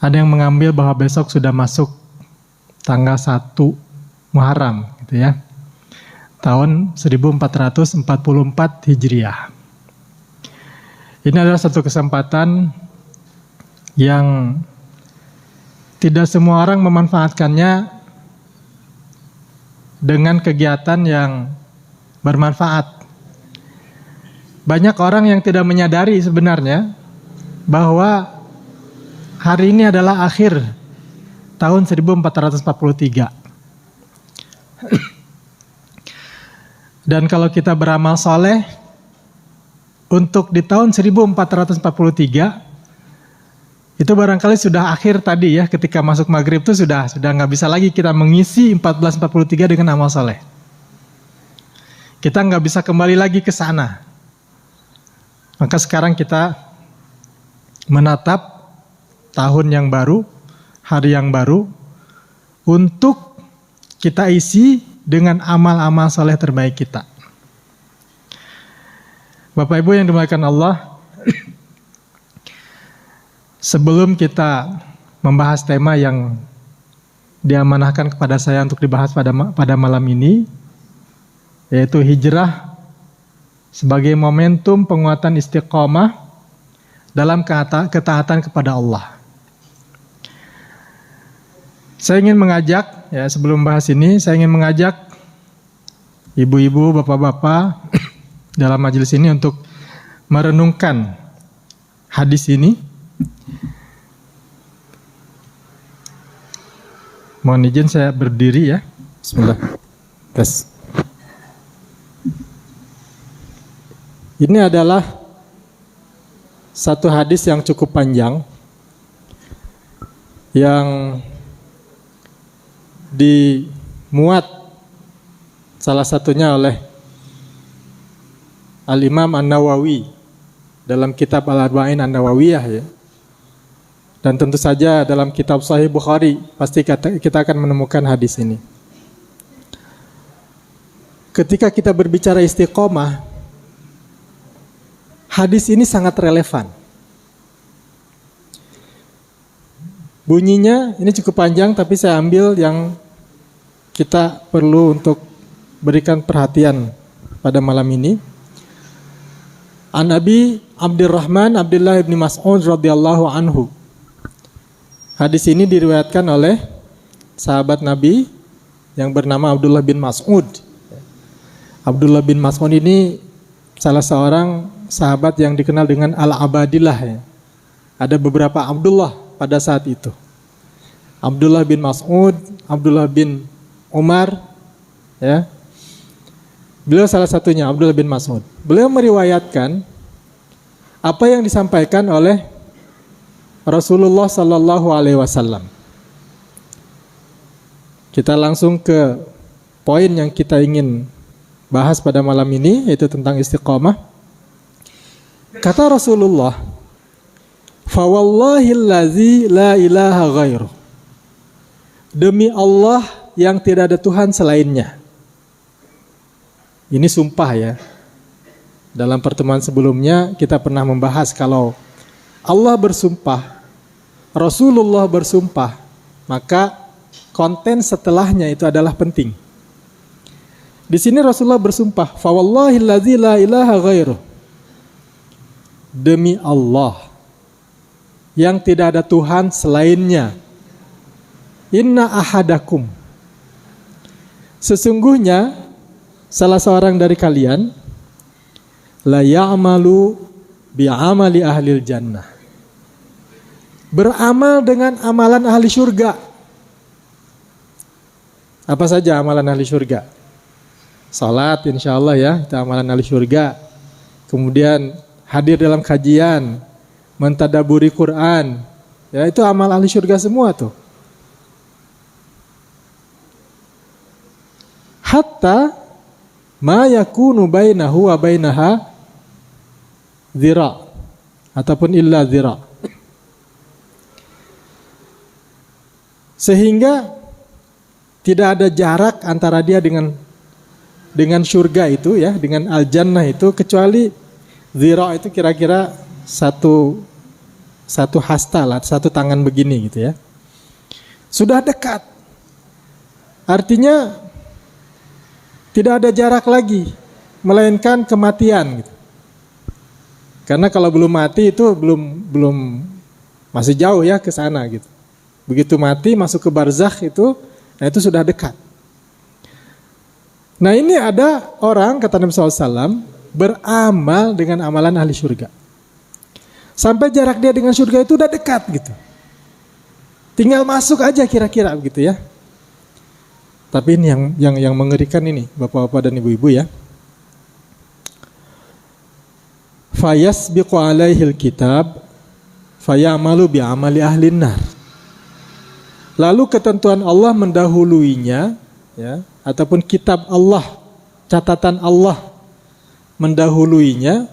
Ada yang mengambil bahwa besok sudah masuk tanggal 1 Muharram gitu ya. Tahun 1444 Hijriah. Ini adalah satu kesempatan yang tidak semua orang memanfaatkannya dengan kegiatan yang bermanfaat. Banyak orang yang tidak menyadari sebenarnya bahwa hari ini adalah akhir tahun 1443. Dan kalau kita beramal soleh untuk di tahun 1443, itu barangkali sudah akhir tadi ya, ketika masuk maghrib itu sudah nggak bisa lagi kita mengisi 1443 dengan amal soleh. Kita nggak bisa kembali lagi ke sana. Maka sekarang kita menatap tahun yang baru, hari yang baru, untuk kita isi dengan amal-amal soleh terbaik kita. Bapak Ibu yang dimuliakan Allah, sebelum kita membahas tema yang diamanahkan kepada saya untuk dibahas pada malam ini, yaitu hijrah sebagai momentum penguatan istiqomah dalam ketaatan kepada Allah. Saya ingin mengajak, ya sebelum bahas ini, saya ingin mengajak ibu-ibu, bapak-bapak dalam majelis ini untuk merenungkan hadis ini. Mohon izin saya berdiri ya. Bismillah. Yes. Ini adalah satu hadis yang cukup panjang yang dimuat salah satunya oleh Al-Imam An-Nawawi dalam kitab Al-Arba'in An-Nawawiyah ya. Dan tentu saja dalam kitab Sahih Bukhari pasti kita akan menemukan hadis ini. Ketika kita berbicara istiqomah, hadis ini sangat relevan. Bunyinya ini cukup panjang, tapi saya ambil yang kita perlu untuk berikan perhatian pada malam ini. An Abi Abdurrahman Abdullah bin Mas'ud radhiyallahu anhu. Hadis ini diriwayatkan oleh sahabat Nabi yang bernama Abdullah bin Mas'ud. Abdullah bin Mas'ud ini salah seorang sahabat yang dikenal dengan Al-Abadillah ya. Ada beberapa Abdullah pada saat itu. Abdullah bin Mas'ud, Abdullah bin Umar ya. Beliau salah satunya, Abdullah bin Mas'ud. Beliau meriwayatkan apa yang disampaikan oleh Rasulullah sallallahu alaihi wasallam. Kita langsung ke poin yang kita ingin bahas pada malam ini, yaitu tentang istiqamah. Kata Rasulullah, "Fa wallahillazi la ilaha ghairuh." Demi Allah yang tidak ada Tuhan selainnya. Ini sumpah ya. Dalam pertemuan sebelumnya kita pernah membahas kalau Allah bersumpah, Rasulullah bersumpah, maka konten setelahnya itu adalah penting. Di sini Rasulullah bersumpah, "Fa wallahillazi la ilaha ghairuh." Demi Allah yang tidak ada Tuhan selainnya. Inna ahadakum. Sesungguhnya salah seorang dari kalian la ya'malu bi'amali ahlil jannah. Beramal dengan amalan ahli surga. Apa saja amalan ahli surga? Salat insyaallah ya, itu amalan ahli surga. Kemudian hadir dalam kajian, mentadaburi Quran. Ya, itu amal ahli surga semua tuh. Hatta ma yakunu bainahu wa bainaha zira ataupun illa zira. Sehingga tidak ada jarak antara dia dengan surga itu ya, dengan al-jannah itu, kecuali zira itu kira-kira satu satu hasta lah, satu tangan begini gitu ya. Sudah dekat. Artinya tidak ada jarak lagi, melainkan kematian gitu. Karena kalau belum mati itu belum masih jauh ya ke sana gitu. Begitu mati masuk ke barzakh itu, nah itu sudah dekat. Nah ini ada orang, kata Nabi SAW, beramal dengan amalan ahli surga. Sampai jarak dia dengan surga itu udah dekat gitu. Tinggal masuk aja kira-kira begitu ya. Tapi ini yang mengerikan ini, bapak-bapak dan ibu-ibu ya. Fayasbiqu alaihil kitab fayamalu bi'amali ahlin nar. Lalu ketentuan Allah mendahuluinya ya, ataupun kitab Allah, catatan Allah mendahuluinya.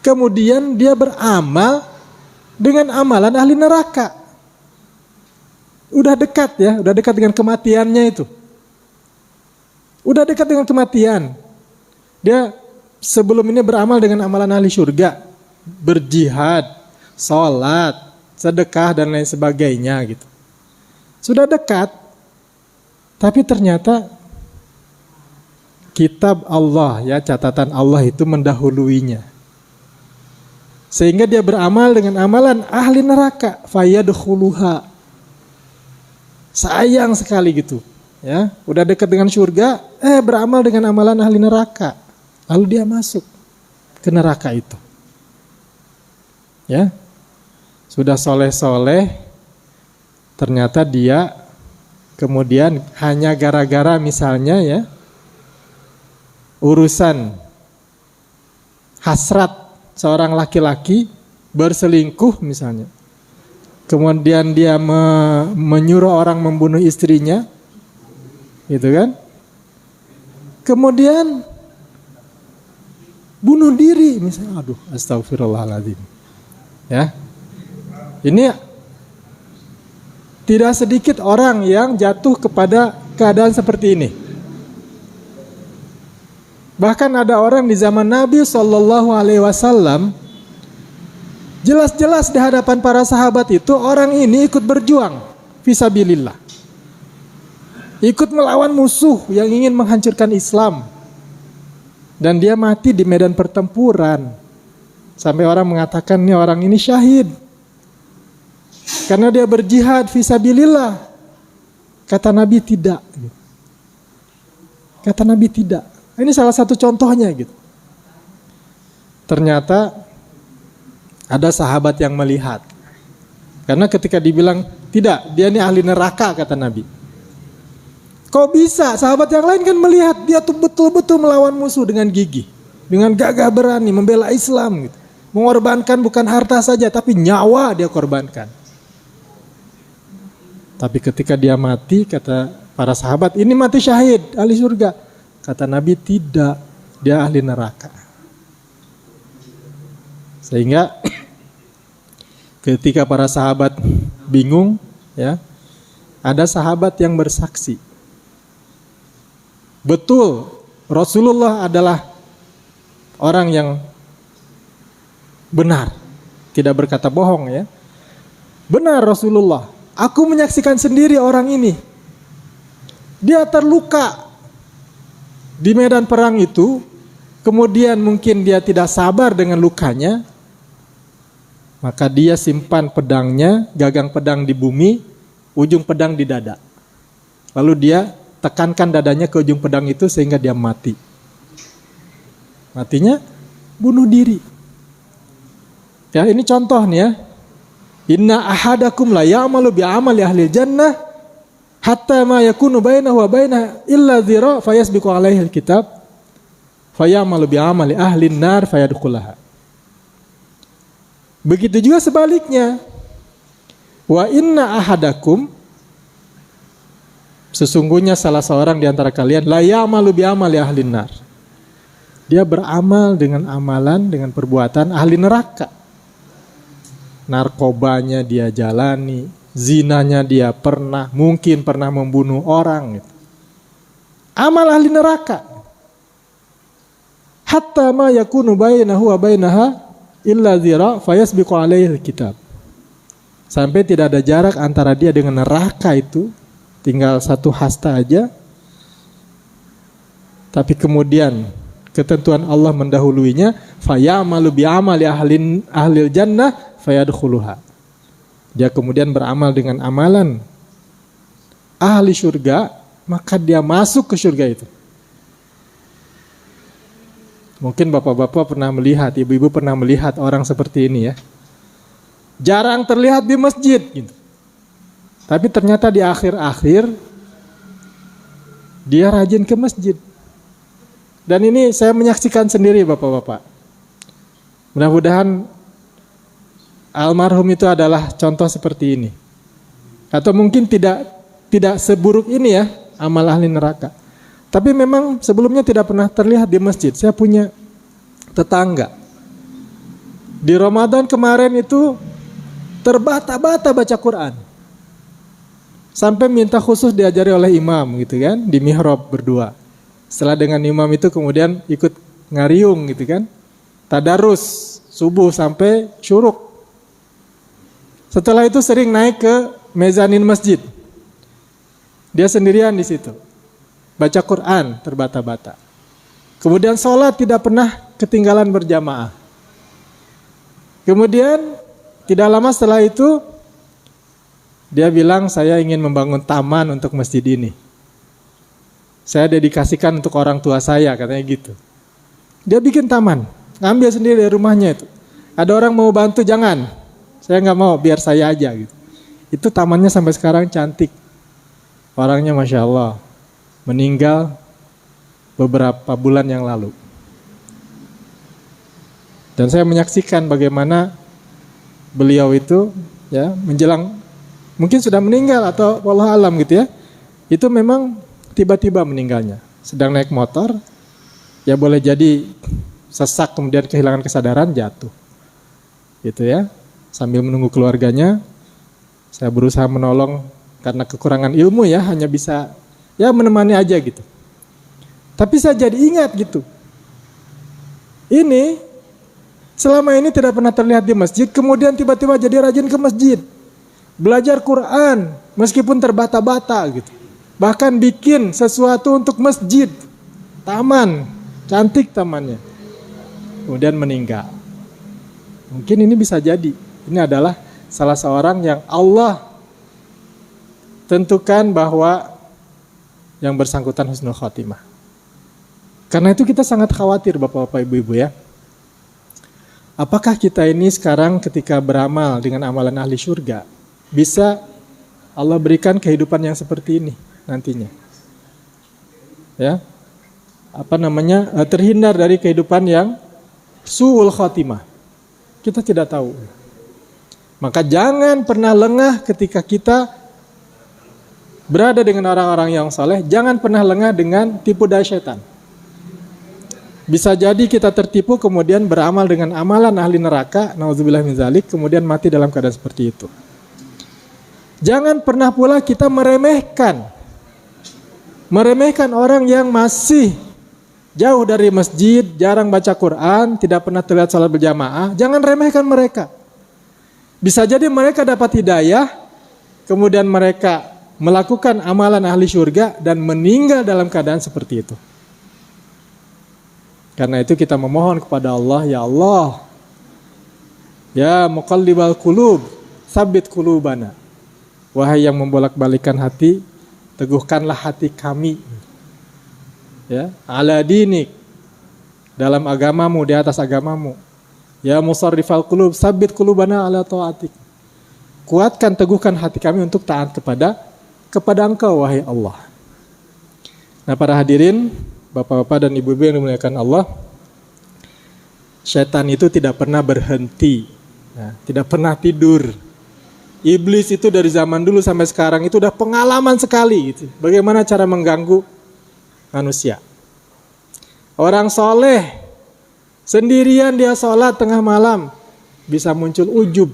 Kemudian dia beramal dengan amalan ahli neraka. Udah dekat ya, udah dekat dengan kematiannya itu. Udah dekat dengan kematian. Dia sebelum ini beramal dengan amalan ahli surga, berjihad, sholat, sedekah dan lain sebagainya gitu. Sudah dekat, tapi ternyata kitab Allah ya, catatan Allah itu mendahuluinya. Sehingga dia beramal dengan amalan ahli neraka, fayadkhuluha. Sayang sekali gitu, ya. Udah dekat dengan surga, beramal dengan amalan ahli neraka. Lalu dia masuk ke neraka itu. Ya. Sudah soleh-soleh, ternyata dia kemudian hanya gara-gara misalnya ya, urusan hasrat seorang laki-laki berselingkuh misalnya. Kemudian dia menyuruh orang membunuh istrinya, gitu kan? Kemudian bunuh diri misalnya, aduh, astagfirullahaladzim. Ya, ini tidak sedikit orang yang jatuh kepada keadaan seperti ini. Bahkan ada orang di zaman Nabi SAW, jelas-jelas di hadapan para sahabat itu orang ini ikut berjuang fisabilillah, ikut melawan musuh yang ingin menghancurkan Islam, dan dia mati di medan pertempuran. Sampai orang mengatakan nih orang ini syahid karena dia berjihad fisabilillah. Kata Nabi tidak. Kata Nabi tidak. Ini salah satu contohnya gitu. Ternyata ada sahabat yang melihat. Karena ketika dibilang tidak, dia ini ahli neraka kata Nabi. Kok bisa? Sahabat yang lain kan melihat dia tuh betul-betul melawan musuh dengan gigih, dengan gagah berani membela Islam gitu. Mengorbankan bukan harta saja tapi nyawa dia korbankan. Tapi ketika dia mati, kata para sahabat, ini mati syahid, ahli surga. Kata Nabi tidak, dia ahli neraka. Sehingga ketika para sahabat bingung, ya, ada sahabat yang bersaksi. Betul, Rasulullah adalah orang yang benar, tidak berkata bohong ya. Benar Rasulullah, aku menyaksikan sendiri orang ini. Dia terluka di medan perang itu, kemudian mungkin dia tidak sabar dengan lukanya, maka dia simpan pedangnya, gagang pedang di bumi, ujung pedang di dada. Lalu dia tekankan dadanya ke ujung pedang itu sehingga dia mati. Matinya bunuh diri. Ya, ini contoh nih ya. Inna ahadakum la ya'malu bi'amali ahli jannah hatta ma yakunu bainahu wa bainaha illa dhira fayasbiqu alaihi alkitab fayamalu bi'amali ahli nar fayadkhulaha. Begitu juga sebaliknya. Wa inna ahadakum, sesungguhnya salah seorang di antara kalian la ya'malu bi'amali ahli nar. Dia beramal dengan amalan, dengan perbuatan ahli neraka. Narkobanya dia jalani, zinanya dia mungkin pernah membunuh orang gitu. Amal ahli neraka. Hatta ma yakunu bainahu wa bainaha illa zira fayasbiqu alaihi kitab. Sampai tidak ada jarak antara dia dengan neraka itu, tinggal satu hasta aja. Tapi kemudian ketentuan Allah mendahuluinya, fayamalu bi'amali ahlil jannah fayadkhuluha. Dia kemudian beramal dengan amalan ahli surga, maka dia masuk ke surga itu. Mungkin bapak-bapak pernah melihat, ibu-ibu pernah melihat orang seperti ini ya. Jarang terlihat di masjid gitu. Tapi ternyata di akhir-akhir dia rajin ke masjid. Dan ini saya menyaksikan sendiri bapak-bapak. Mudah-mudahan almarhum itu adalah contoh seperti ini. Atau mungkin tidak seburuk ini ya, amal ahli neraka. Tapi memang sebelumnya tidak pernah terlihat di masjid. Saya punya tetangga. Di Ramadan kemarin itu terbata-bata baca Quran. Sampai minta khusus diajari oleh imam gitu kan, di mihrab berdua. Setelah dengan imam itu kemudian ikut ngariung gitu kan. Tadarus subuh sampai syuruk. Setelah itu sering naik ke mezanin masjid. Dia sendirian di situ. Baca Quran terbata-bata. Kemudian sholat tidak pernah ketinggalan berjamaah. Kemudian tidak lama setelah itu dia bilang, saya ingin membangun taman untuk masjid ini. Saya dedikasikan untuk orang tua saya, katanya gitu. Dia bikin taman, ngambil sendiri dari rumahnya itu. Ada orang mau bantu, jangan. Saya nggak mau, biar saya aja gitu. Itu tamannya sampai sekarang cantik. Orangnya Masya Allah. Meninggal beberapa bulan yang lalu. Dan saya menyaksikan bagaimana beliau itu ya menjelang mungkin sudah meninggal atau wallahu alam gitu ya. Itu memang tiba-tiba meninggalnya. Sedang naik motor, ya boleh jadi sesak kemudian kehilangan kesadaran jatuh. Gitu ya. Sambil menunggu keluarganya, saya berusaha menolong karena kekurangan ilmu ya, hanya bisa ya menemani aja gitu. Tapi saya jadi ingat gitu. Ini selama ini tidak pernah terlihat di masjid, kemudian tiba-tiba jadi rajin ke masjid. Belajar Quran, meskipun terbata-bata gitu. Bahkan bikin sesuatu untuk masjid. Taman, cantik tamannya. Kemudian meninggal. Mungkin ini bisa jadi. Ini adalah salah seorang yang Allah tentukan bahwa yang bersangkutan husnul khotimah. Karena itu kita sangat khawatir bapak-bapak ibu-ibu ya. Apakah kita ini sekarang ketika beramal dengan amalan ahli surga, bisa Allah berikan kehidupan yang seperti ini nantinya? Ya, terhindar dari kehidupan yang su'ul khotimah. Kita tidak tahu. Maka jangan pernah lengah ketika kita berada dengan orang-orang yang saleh. Jangan pernah lengah dengan tipu daya setan. Bisa jadi kita tertipu kemudian beramal dengan amalan ahli neraka, nauzubillah min dzalik, kemudian mati dalam keadaan seperti itu. Jangan pernah pula kita meremehkan orang yang masih jauh dari masjid, jarang baca Quran, tidak pernah terlihat salat berjamaah. Jangan remehkan mereka. Bisa jadi mereka dapat hidayah, kemudian mereka melakukan amalan ahli surga dan meninggal dalam keadaan seperti itu. Karena itu kita memohon kepada Allah, ya Allah, ya muqallibal qulub, tsabbit qulubana. Wahai yang membolak-balikan hati, teguhkanlah hati kami. Ya, ala dinik, dalam agamamu, di atas agamamu. Ya musarrifal qulub, tsabbit qulubana ala taatik. Kuatkan, teguhkan hati kami untuk taat kepada Engkau, wahai Allah. Nah, para hadirin, bapak-bapak dan ibu-ibu yang dimuliakan Allah, setan itu tidak pernah berhenti, tidak pernah tidur. Iblis itu dari zaman dulu sampai sekarang itu udah pengalaman sekali gitu. Bagaimana cara mengganggu manusia. Orang soleh sendirian dia sholat tengah malam bisa muncul ujub.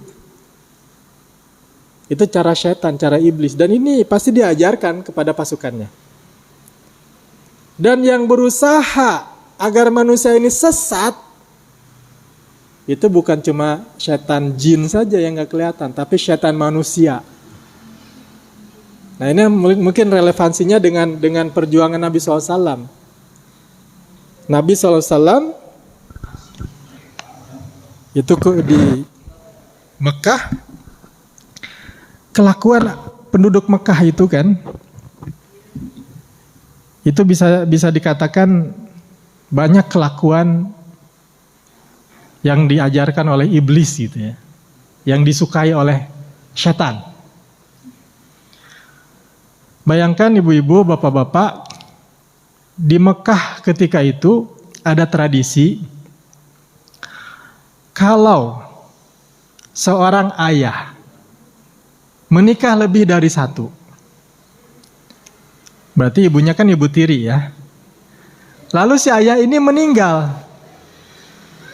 Itu cara setan, cara iblis, dan ini pasti diajarkan kepada pasukannya. Dan yang berusaha agar manusia ini sesat itu bukan cuma setan jin saja yang nggak kelihatan, tapi setan manusia. Nah ini mungkin relevansinya dengan perjuangan Nabi SAW. Nabi SAW itu di Mekah, kelakuan penduduk Mekah itu kan, itu bisa dikatakan banyak kelakuan yang diajarkan oleh iblis gitu ya, yang disukai oleh setan. Bayangkan ibu-ibu, bapak-bapak, di Mekah ketika itu ada tradisi kalau seorang ayah menikah lebih dari satu, berarti ibunya kan ibu tiri ya. Lalu si ayah ini meninggal,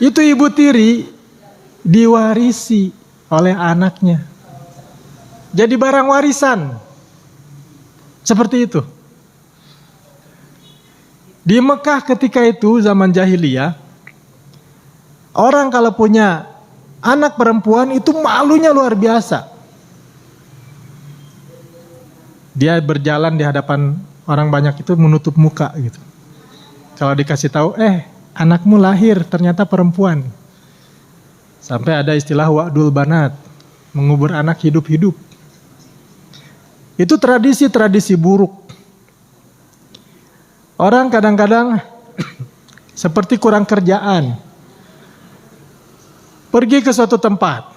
itu ibu tiri diwarisi oleh anaknya, jadi barang warisan. Seperti itu. Di Mekah ketika itu zaman jahiliyah, orang kalau punya anak perempuan itu malunya luar biasa. Dia berjalan di hadapan orang banyak itu menutup muka gitu. Kalau dikasih tahu, anakmu lahir ternyata perempuan. Sampai ada istilah wa'dul banat, mengubur anak hidup-hidup. Itu tradisi-tradisi buruk. Orang kadang-kadang seperti kurang kerjaan, pergi ke suatu tempat,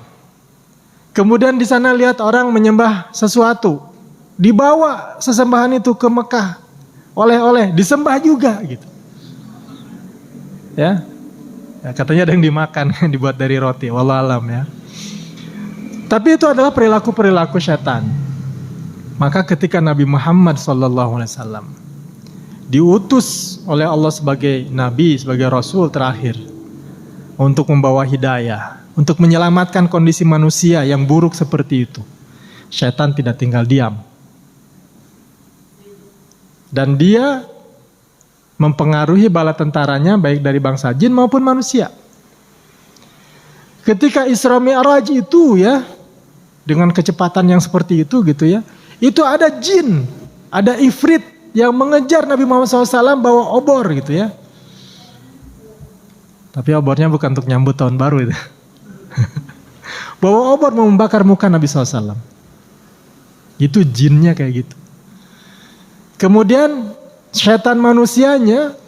kemudian di sana lihat orang menyembah sesuatu, dibawa sesembahan itu ke Mekah, oleh-oleh, disembah juga gitu. Ya, katanya ada yang dimakan, dibuat dari roti, wallahualam ya. Tapi itu adalah perilaku-perilaku setan. Maka ketika Nabi Muhammad SAW diutus oleh Allah sebagai Nabi, sebagai Rasul terakhir, untuk membawa hidayah, untuk menyelamatkan kondisi manusia yang buruk seperti itu, setan tidak tinggal diam. Dan dia mempengaruhi bala tentaranya baik dari bangsa jin maupun manusia. Ketika Isra Mi'raj itu ya, dengan kecepatan yang seperti itu gitu ya, itu ada jin, ada ifrit yang mengejar Nabi Muhammad SAW bawa obor gitu ya. Tapi obornya bukan untuk nyambut tahun baru itu. Bawa obor mau membakar muka Nabi SAW. Itu jinnya kayak gitu. Kemudian setan manusianya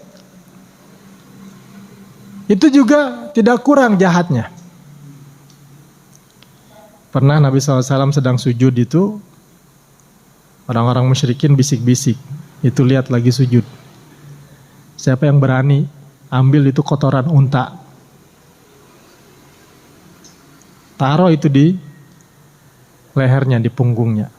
itu juga tidak kurang jahatnya. Pernah Nabi SAW sedang sujud itu, orang-orang musyrikin bisik-bisik, itu lihat lagi sujud. Siapa yang berani ambil itu kotoran unta, taruh itu di lehernya, di punggungnya.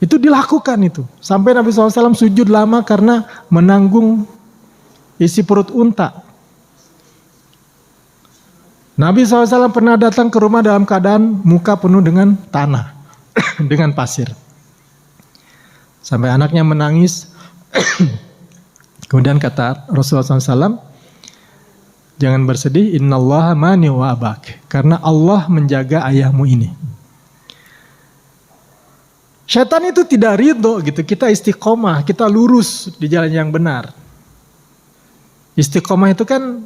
Itu dilakukan itu. Sampai Nabi SAW sujud lama karena menanggung isi perut unta. Nabi SAW pernah datang ke rumah dalam keadaan muka penuh dengan tanah, dengan pasir. Sampai anaknya menangis. Kemudian kata Rasulullah SAW, jangan bersedih, innallaha mani wa abak, karena Allah menjaga ayahmu ini. Syaitan itu tidak ridho gitu, kita istiqomah, kita lurus di jalan yang benar. Istiqomah itu kan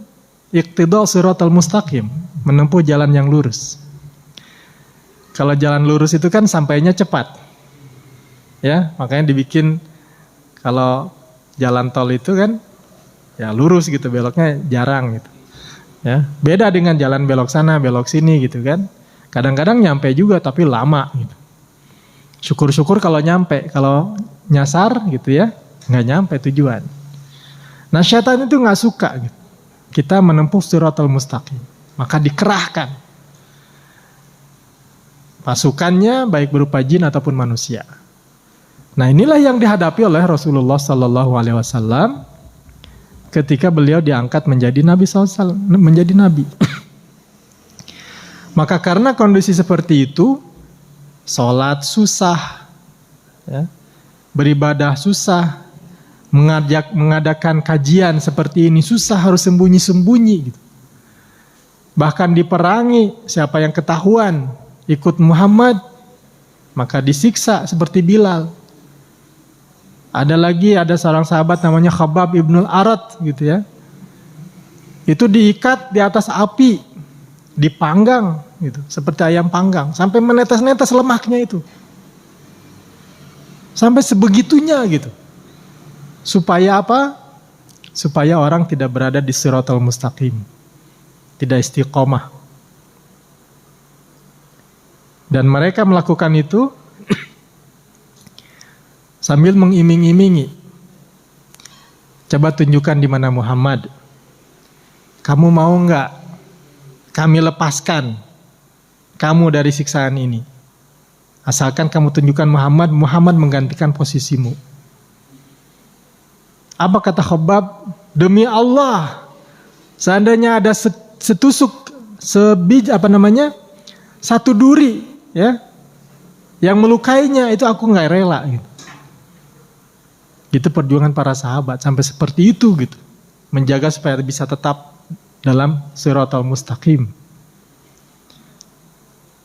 iqtida siratal mustaqim, menempuh jalan yang lurus. Kalau jalan lurus itu kan sampainya cepat. Ya, makanya dibikin kalau jalan tol itu kan ya lurus gitu, beloknya jarang gitu. Ya, beda dengan jalan belok sana, belok sini gitu kan. Kadang-kadang nyampe juga tapi lama gitu. Syukur-syukur kalau nyampe, kalau nyasar gitu ya, nggak nyampe tujuan. Nah, syaitan itu nggak suka gitu. Kita menempuh siratal mustaqim, maka dikerahkan pasukannya baik berupa jin ataupun manusia. Nah, inilah yang dihadapi oleh Rasulullah SAW ketika beliau diangkat menjadi Nabi SAW, menjadi Nabi. Maka karena kondisi seperti itu, sholat susah, ya, beribadah susah, mengadakan kajian seperti ini susah, harus sembunyi-sembunyi gitu. bahkan diperangi. Siapa yang ketahuan ikut Muhammad, maka disiksa seperti Bilal. Ada seorang sahabat namanya Khabbab ibnul Arat gitu ya. Itu diikat di atas api, dipanggang gitu, seperti ayam panggang, sampai menetes-netes lemaknya itu. Sampai sebegitunya gitu. Supaya apa? Supaya orang tidak berada di Shiratal Mustaqim, tidak istiqomah. Dan mereka melakukan itu sambil mengiming-imingi. Coba tunjukkan di mana Muhammad. Kamu mau enggak kami lepaskan kamu dari siksaan ini? Asalkan kamu tunjukkan Muhammad, Muhammad menggantikan posisimu. Apa kata Khabbab? Demi Allah, seandainya ada setusuk satu duri ya yang melukainya, itu aku nggak rela gitu. Itu perjuangan para sahabat sampai seperti itu gitu, menjaga supaya bisa tetap dalam Shiratal Mustaqim.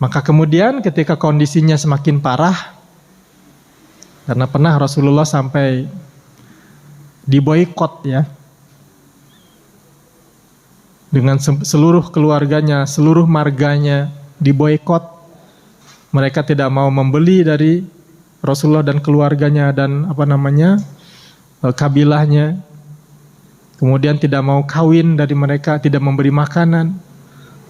Maka kemudian ketika kondisinya semakin parah, karena pernah Rasulullah sampai diboikot ya, dengan seluruh keluarganya, seluruh marganya diboikot. Mereka tidak mau membeli dari Rasulullah dan keluarganya dan kabilahnya. Kemudian tidak mau kawin dari mereka, tidak memberi makanan.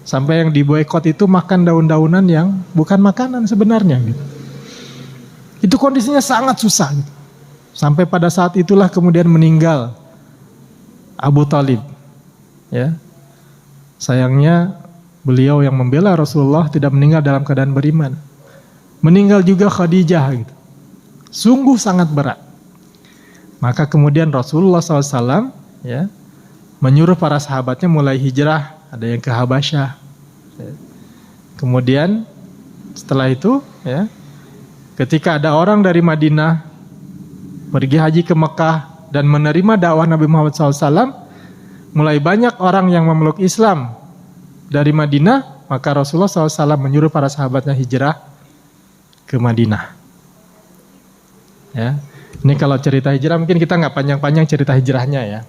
Sampai yang diboikot itu makan daun-daunan yang bukan makanan sebenarnya gitu. Itu kondisinya sangat susah gitu. Sampai pada saat itulah kemudian meninggal Abu Thalib. Ya. Sayangnya beliau yang membela Rasulullah tidak meninggal dalam keadaan beriman. Meninggal juga Khadijah gitu. Sungguh sangat berat. Maka kemudian Rasulullah SAW ya, menyuruh para sahabatnya mulai hijrah. Ada yang ke Habasyah. Kemudian setelah itu ya, ketika ada orang dari Madinah pergi haji ke Mekah dan menerima dakwah Nabi Muhammad SAW, mulai banyak orang yang memeluk Islam dari Madinah, maka Rasulullah SAW menyuruh para sahabatnya hijrah ke Madinah. Ya, ini kalau cerita hijrah mungkin kita nggak panjang-panjang cerita hijrahnya ya.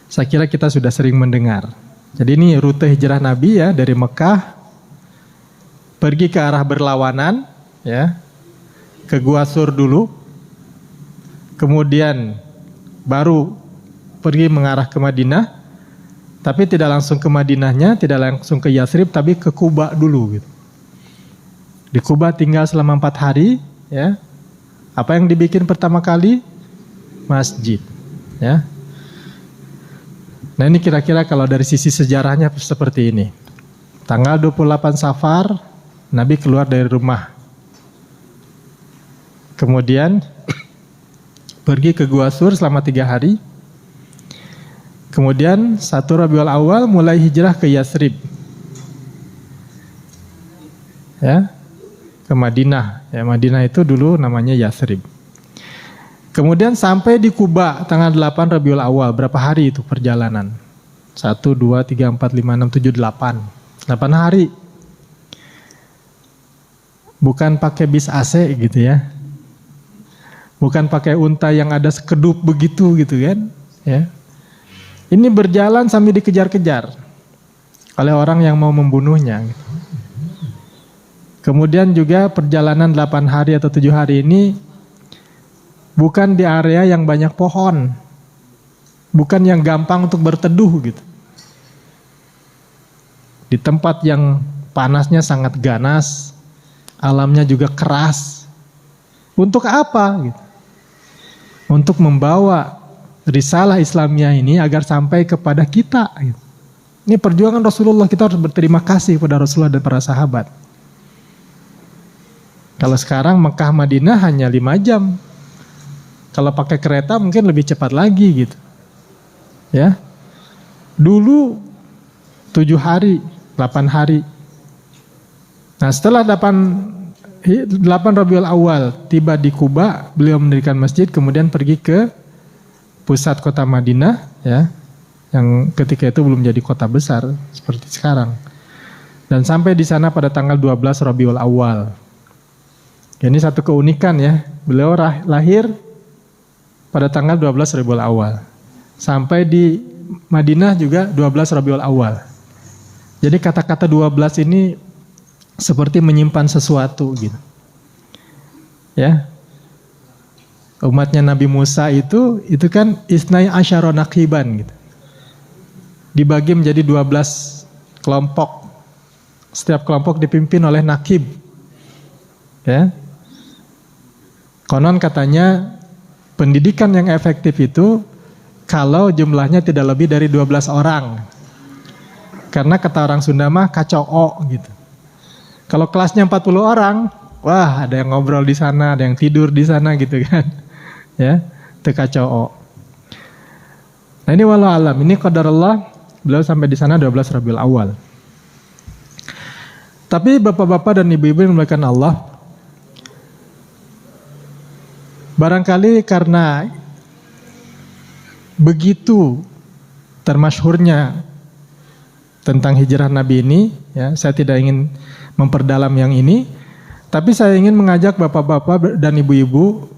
Saya kira kita sudah sering mendengar. Jadi ini rute hijrah Nabi ya, dari Mekah pergi ke arah berlawanan ya, ke Gua Sur dulu, kemudian baru pergi mengarah ke Madinah, tapi tidak langsung ke Madinahnya, tidak langsung ke Yathrib, tapi ke Kuba dulu gitu. Di Kuba tinggal selama 4 hari ya. Apa yang dibikin pertama kali? Masjid ya. Nah ini kira-kira kalau dari sisi sejarahnya seperti ini. Tanggal 28 Safar, Nabi keluar dari rumah. Kemudian pergi ke Gua Sur selama 3 hari. Kemudian 1 Rabiul Awal mulai hijrah ke Yathrib. Ya, ke Madinah. Ya, Madinah itu dulu namanya Yathrib. Kemudian sampai di Kuba tanggal 8 Rabiul Awal. Berapa hari itu perjalanan? 1, 2, 3, 4, 5, 6, 7, 8. 8 hari. Bukan pakai bis AC gitu ya. Bukan pakai unta yang ada sekedup begitu gitu kan. Ya. Ini berjalan sambil dikejar-kejar oleh orang yang mau membunuhnya. Kemudian juga perjalanan 8 hari atau 7 hari ini bukan di area yang banyak pohon, bukan yang gampang untuk berteduh gitu. Di tempat yang panasnya sangat ganas, alamnya juga keras. Untuk apa gitu? Untuk membawa risalah Islamiyah ini agar sampai kepada kita gitu. Ini perjuangan Rasulullah, kita harus berterima kasih kepada Rasulullah dan para sahabat. Kalau sekarang Mekah Madinah hanya 5 jam. Kalau pakai kereta mungkin lebih cepat lagi gitu. Ya. Dulu 7 hari, 8 hari. Nah, setelah 8 Rabiul Awal tiba di Kuba, beliau mendirikan masjid, kemudian pergi ke pusat kota Madinah, ya. yang ketika itu belum jadi kota besar seperti sekarang. Dan sampai di sana pada tanggal 12 Rabiul Awal. Ini satu keunikan ya. Beliau lahir pada tanggal 12 Rabiul Awal. Sampai di Madinah juga 12 Rabiul Awal. Jadi kata-kata 12 ini seperti menyimpan sesuatu gitu. Ya. Umatnya Nabi Musa itu kan isnai asyara naqiban gitu. Dibagi menjadi 12 kelompok. Setiap kelompok dipimpin oleh nakib. Ya. Konon katanya pendidikan yang efektif itu kalau jumlahnya tidak lebih dari 12 orang. Karena kata orang Sunda mah kacoo gitu. Kalau kelasnya 40 orang, wah ada yang ngobrol di sana, ada yang tidur di sana gitu kan. Ya, itu kacoo. Nah ini walau alam, ini qadarullah, beliau sampai di sana 12 Rabiul Awal. Tapi bapak-bapak dan ibu-ibu yang dimuliakan Allah, barangkali karena begitu termasyhurnya tentang hijrah Nabi ini, ya, saya tidak ingin memperdalam yang ini, tapi saya ingin mengajak bapak-bapak dan ibu-ibu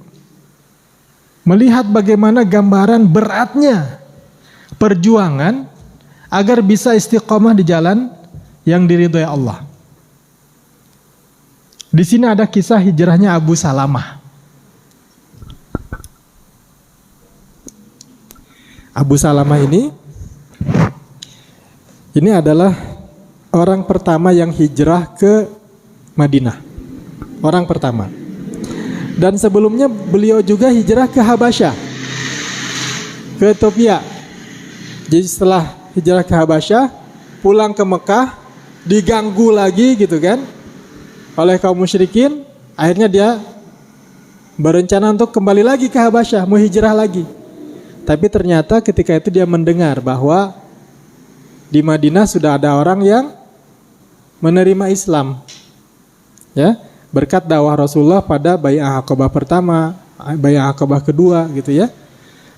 melihat bagaimana gambaran beratnya perjuangan agar bisa istiqomah di jalan yang diridhoi Allah. Di sini ada kisah hijrahnya Abu Salamah. Abu Salamah ini adalah orang pertama yang hijrah ke Madinah. Orang pertama. Dan sebelumnya beliau juga hijrah ke Habasyah, ke Ethiopia. Jadi setelah hijrah ke Habasyah, pulang ke Mekah, diganggu lagi gitu kan oleh kaum musyrikin, akhirnya dia berencana untuk kembali lagi ke Habasyah, mau hijrah lagi. Tapi ternyata ketika itu dia mendengar bahwa di Madinah sudah ada orang yang menerima Islam. Ya, berkat dakwah Rasulullah pada Bai'ah Aqabah pertama, Bai'ah Aqabah kedua gitu ya.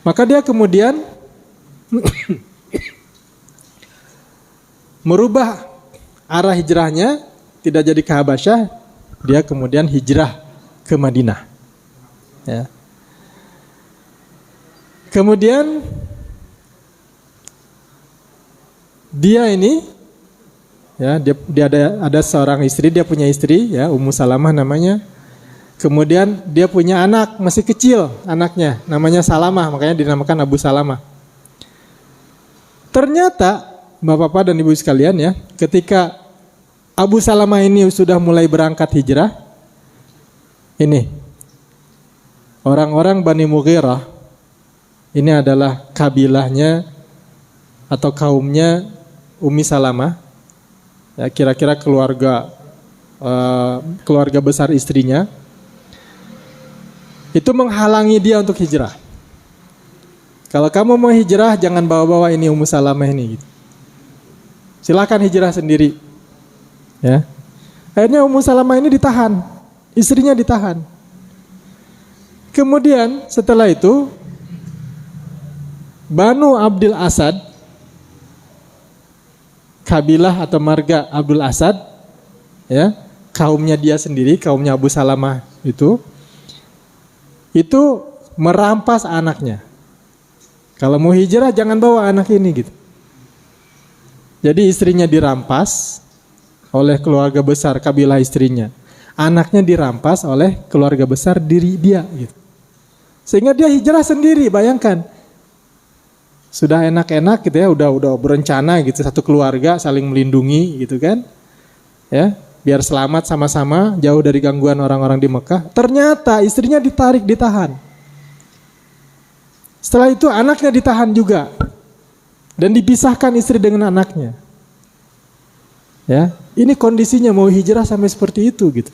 Maka dia kemudian merubah arah hijrahnya, tidak jadi ke Habasyah, dia kemudian hijrah ke Madinah. Ya. Kemudian dia ini, ya, dia ada seorang istri, dia punya istri, ya, Ummu Salamah namanya. Kemudian dia punya anak masih kecil, anaknya namanya Salamah, makanya dinamakan Abu Salamah. Ternyata bapak-bapak dan ibu sekalian ya, ketika Abu Salamah ini sudah mulai berangkat hijrah, ini orang-orang Bani Mughirah, ini adalah kabilahnya atau kaumnya Ummi Salamah, ya, kira-kira keluarga besar istrinya, itu menghalangi dia untuk hijrah. Kalau kamu mau hijrah, jangan bawa-bawa ini Ummu Salamah ini. Gitu. Silakan hijrah sendiri. Ya. Akhirnya Ummu Salamah ini ditahan, istrinya ditahan. Kemudian setelah itu Banu Abdul Asad, kabilah atau marga Abdul Asad, ya, kaumnya dia sendiri, kaumnya Abu Salamah itu merampas anaknya. Kalau mau hijrah jangan bawa anak ini gitu. Jadi istrinya dirampas oleh keluarga besar kabilah istrinya. Anaknya dirampas oleh keluarga besar diri dia gitu. Sehingga dia hijrah sendiri, bayangkan. Sudah enak-enak gitu ya, udah berencana gitu, satu keluarga saling melindungi gitu kan. Ya, biar selamat sama-sama jauh dari gangguan orang-orang di Mekah. Ternyata istrinya ditahan. Setelah itu anaknya ditahan juga. Dan dipisahkan istri dengan anaknya. Ya, ini kondisinya mau hijrah sampai seperti itu gitu.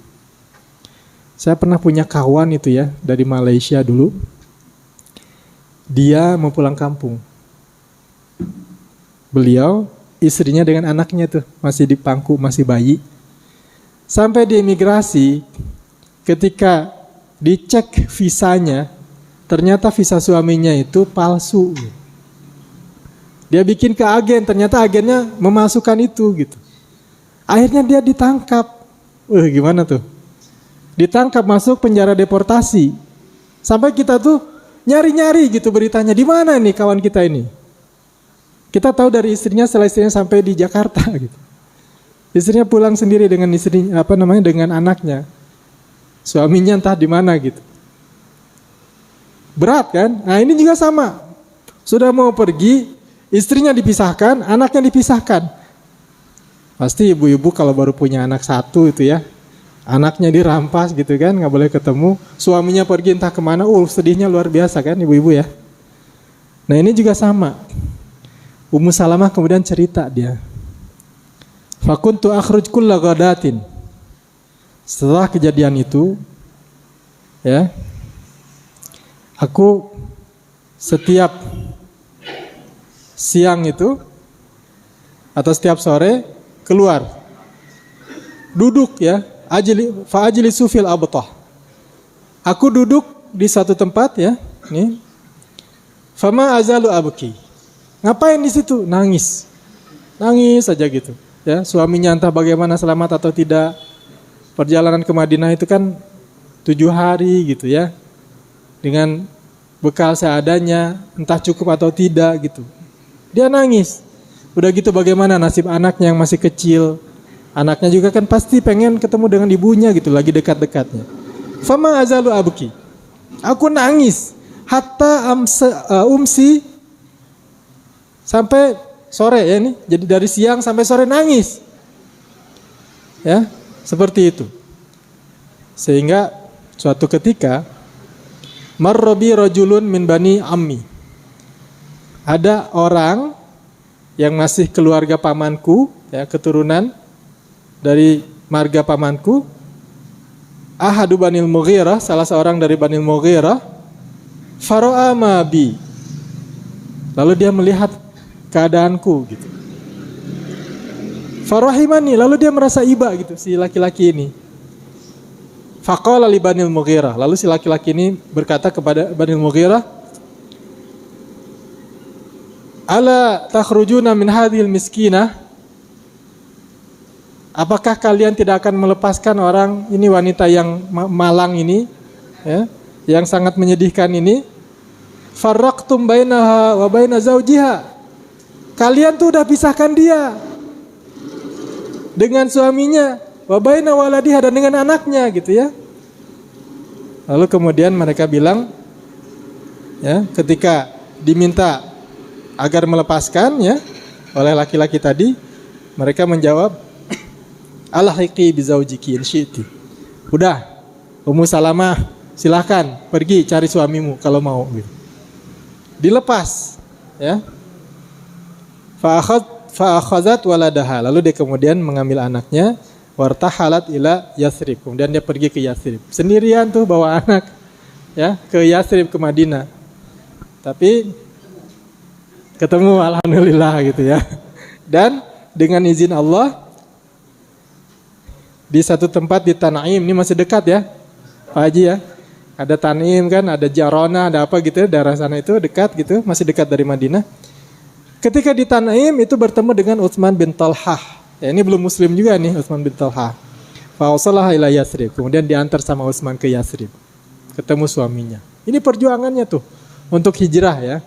Saya pernah punya kawan itu ya, dari Malaysia dulu. Dia mau pulang kampung. Beliau, istrinya dengan anaknya tuh masih di pangku, masih bayi. Sampai di imigrasi, ketika dicek visanya, ternyata visa suaminya itu palsu. Dia bikin ke agen, ternyata agennya memasukkan itu gitu. Akhirnya dia ditangkap. Gimana tuh? Ditangkap, masuk penjara deportasi. Sampai kita tuh nyari-nyari gitu beritanya, di mana nih kawan kita ini? Kita tahu dari istrinya, setelah istrinya sampai di Jakarta gitu. Istrinya pulang sendiri dengan dengan anaknya. Suaminya entah di mana gitu. Berat kan? Nah, ini juga sama. Sudah mau pergi, istrinya dipisahkan, anaknya dipisahkan. Pasti ibu-ibu kalau baru punya anak satu itu ya, anaknya dirampas gitu kan, nggak boleh ketemu. Suaminya pergi entah kemana, sedihnya luar biasa kan ibu-ibu ya. Nah ini juga sama. Ummu Salamah kemudian cerita dia. Fakuntu akhruj kulla ghadatin. Setelah kejadian itu, ya, aku setiap siang itu atau setiap sore keluar, duduk ya, fa'ajli sufil abtah. Aku duduk di satu tempat ya, nih. Fama azalu abki. Ngapain di situ? Nangis saja gitu. Ya, suaminya entah bagaimana selamat atau tidak. Perjalanan ke Madinah itu kan 7 hari gitu ya, dengan bekal seadanya, entah cukup atau tidak gitu. Dia nangis. Udah gitu bagaimana nasib anaknya yang masih kecil. Anaknya juga kan pasti pengen ketemu dengan ibunya gitu, lagi dekat-dekatnya. Fama azalu abki. Aku nangis hatta umsi, sampai sore ya ini. Jadi dari siang sampai sore nangis. Ya, seperti itu. Sehingga suatu ketika marrobi rajulun min bani ammi. Ada orang yang masih keluarga pamanku, ya, keturunan dari marga pamanku. Ahadu Banil Mughirah, salah seorang dari Banil Mughirah. Faro'a ma bi. Lalu dia melihat keadaanku gitu. Farahimani, lalu dia merasa iba gitu si laki-laki ini. Faqala li Banil Mughirah, lalu si laki-laki ini berkata kepada Banil Mughirah, ala takhrujuna min hadhil miskinah? Apakah kalian tidak akan melepaskan orang ini, wanita yang malang ini, ya, yang sangat menyedihkan ini? Farraqtum bainaha wa baina zawjiha. Kalian tuh udah pisahkan dia dengan suaminya, wa baina waladiha, dan dengan anaknya gitu ya. Lalu kemudian mereka bilang, ya, ketika diminta agar melepaskan ya oleh laki-laki tadi, mereka menjawab, alhiqi bizaujiki in syi'ti. Udah, Ummu Salamah, silahkan pergi cari suamimu kalau mau gitu. Dilepas ya. Fa'akhazat waladaha, lalu dia kemudian mengambil anaknya, wartahalat ila Yathrib, kemudian dia pergi ke Yathrib. Sendirian tuh bawa anak ya ke Yathrib, ke Madinah. Tapi ketemu alhamdulillah gitu ya. Dan dengan izin Allah di satu tempat di Tanaim, ini masih dekat ya Pak Haji ya. Ada Tanaim kan, ada Jarona, ada apa gitu ya, daerah sana itu dekat gitu, masih dekat dari Madinah. Ketika di Tanaim itu bertemu dengan Utsman bin Talhah. Ya, ini belum muslim juga nih Utsman bin Talhah. Fa'usalah ila Yathrib, kemudian diantar sama Utsman ke Yathrib. Ketemu suaminya. Ini perjuangannya tuh untuk hijrah ya.